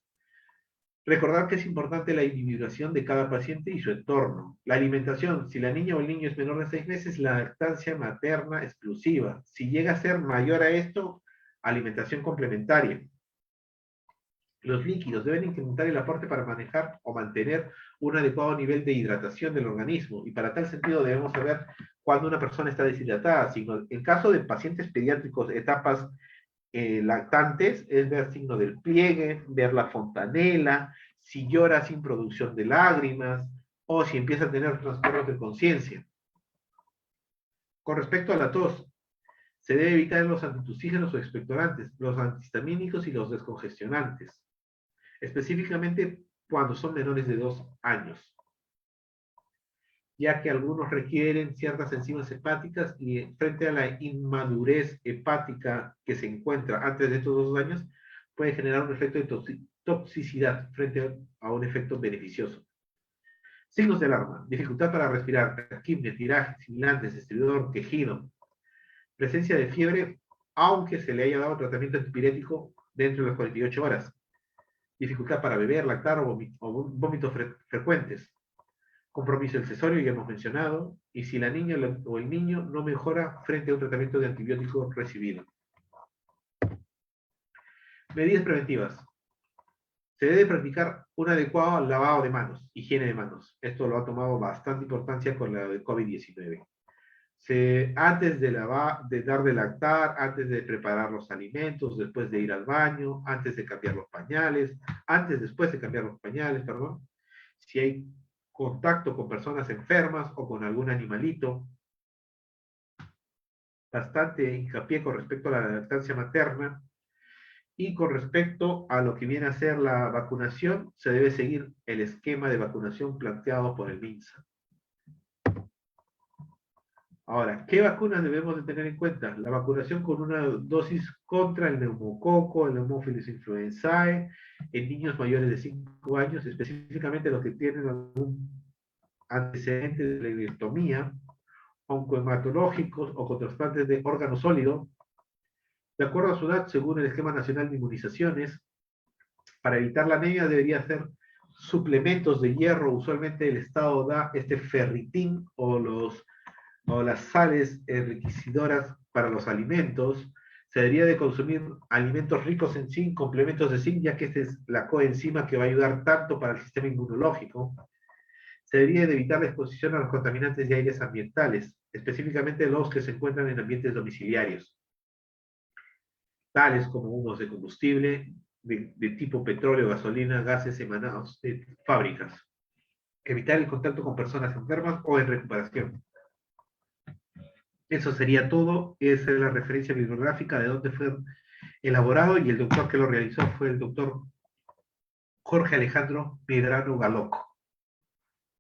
Recordar que es importante la individuación de cada paciente y su entorno. La alimentación, si la niña o el niño es menor de 6 meses, la lactancia materna exclusiva. Si llega a ser mayor a esto, alimentación complementaria. Los líquidos deben incrementar el aporte para manejar o mantener un adecuado nivel de hidratación del organismo, y para tal sentido debemos saber cuando una persona está deshidratada. En caso de pacientes pediátricos, etapas lactantes, es ver signo del pliegue, ver la fontanela, si llora sin producción de lágrimas, o si empieza a tener trastornos de conciencia. Con respecto a la tos, se debe evitar los antitusígenos o expectorantes, los antihistamínicos y los descongestionantes, específicamente cuando son menores de 2 años, ya que algunos requieren ciertas enzimas hepáticas y frente a la inmadurez hepática que se encuentra antes de estos 2 años, puede generar un efecto de toxicidad frente a un efecto beneficioso. Signos de alarma: dificultad para respirar, taquipnea, tiraje, sibilantes, estridor, quejido, presencia de fiebre, aunque se le haya dado tratamiento antipirético dentro de las 48 horas, dificultad para beber, lactar o vómitos frecuentes, compromiso accesorio, ya hemos mencionado, y si la niña o el niño no mejora frente a un tratamiento de antibiótico recibido. Medidas preventivas. Se debe practicar un adecuado lavado de manos, higiene de manos. Esto lo ha tomado bastante importancia con la de COVID-19. Antes de dar de lactar, antes de preparar los alimentos, después de ir al baño, antes de cambiar los pañales, después de cambiar los pañales, perdón. Si hay contacto con personas enfermas o con algún animalito. Bastante hincapié con respecto a la lactancia materna. Y con respecto a lo que viene a ser la vacunación, se debe seguir el esquema de vacunación planteado por el MINSA. Ahora, ¿qué vacunas debemos de tener en cuenta? La vacunación con una dosis contra el neumococo, el Haemophilus influenzae, en niños mayores de 5 años, específicamente los que tienen algún antecedente de lenectomía, oncohematológicos o con trasplantes de órgano sólido, de acuerdo a su edad, según el Esquema Nacional de Inmunizaciones. Para evitar la anemia debería hacer suplementos de hierro. Usualmente el Estado da ferritín o las sales enriquecedoras para los alimentos. Se debería de consumir alimentos ricos en zinc, complementos de zinc, ya que esta es la coenzima que va a ayudar tanto para el sistema inmunológico. Se debería de evitar la exposición a los contaminantes de aires ambientales, específicamente los que se encuentran en ambientes domiciliarios, tales como humos de combustible de tipo petróleo, gasolina, gases emanados de fábricas. Evitar el contacto con personas enfermas o en recuperación. Eso sería todo. Esa es la referencia bibliográfica de dónde fue elaborado, y el doctor que lo realizó fue el doctor Jorge Alejandro Medrano Galoco.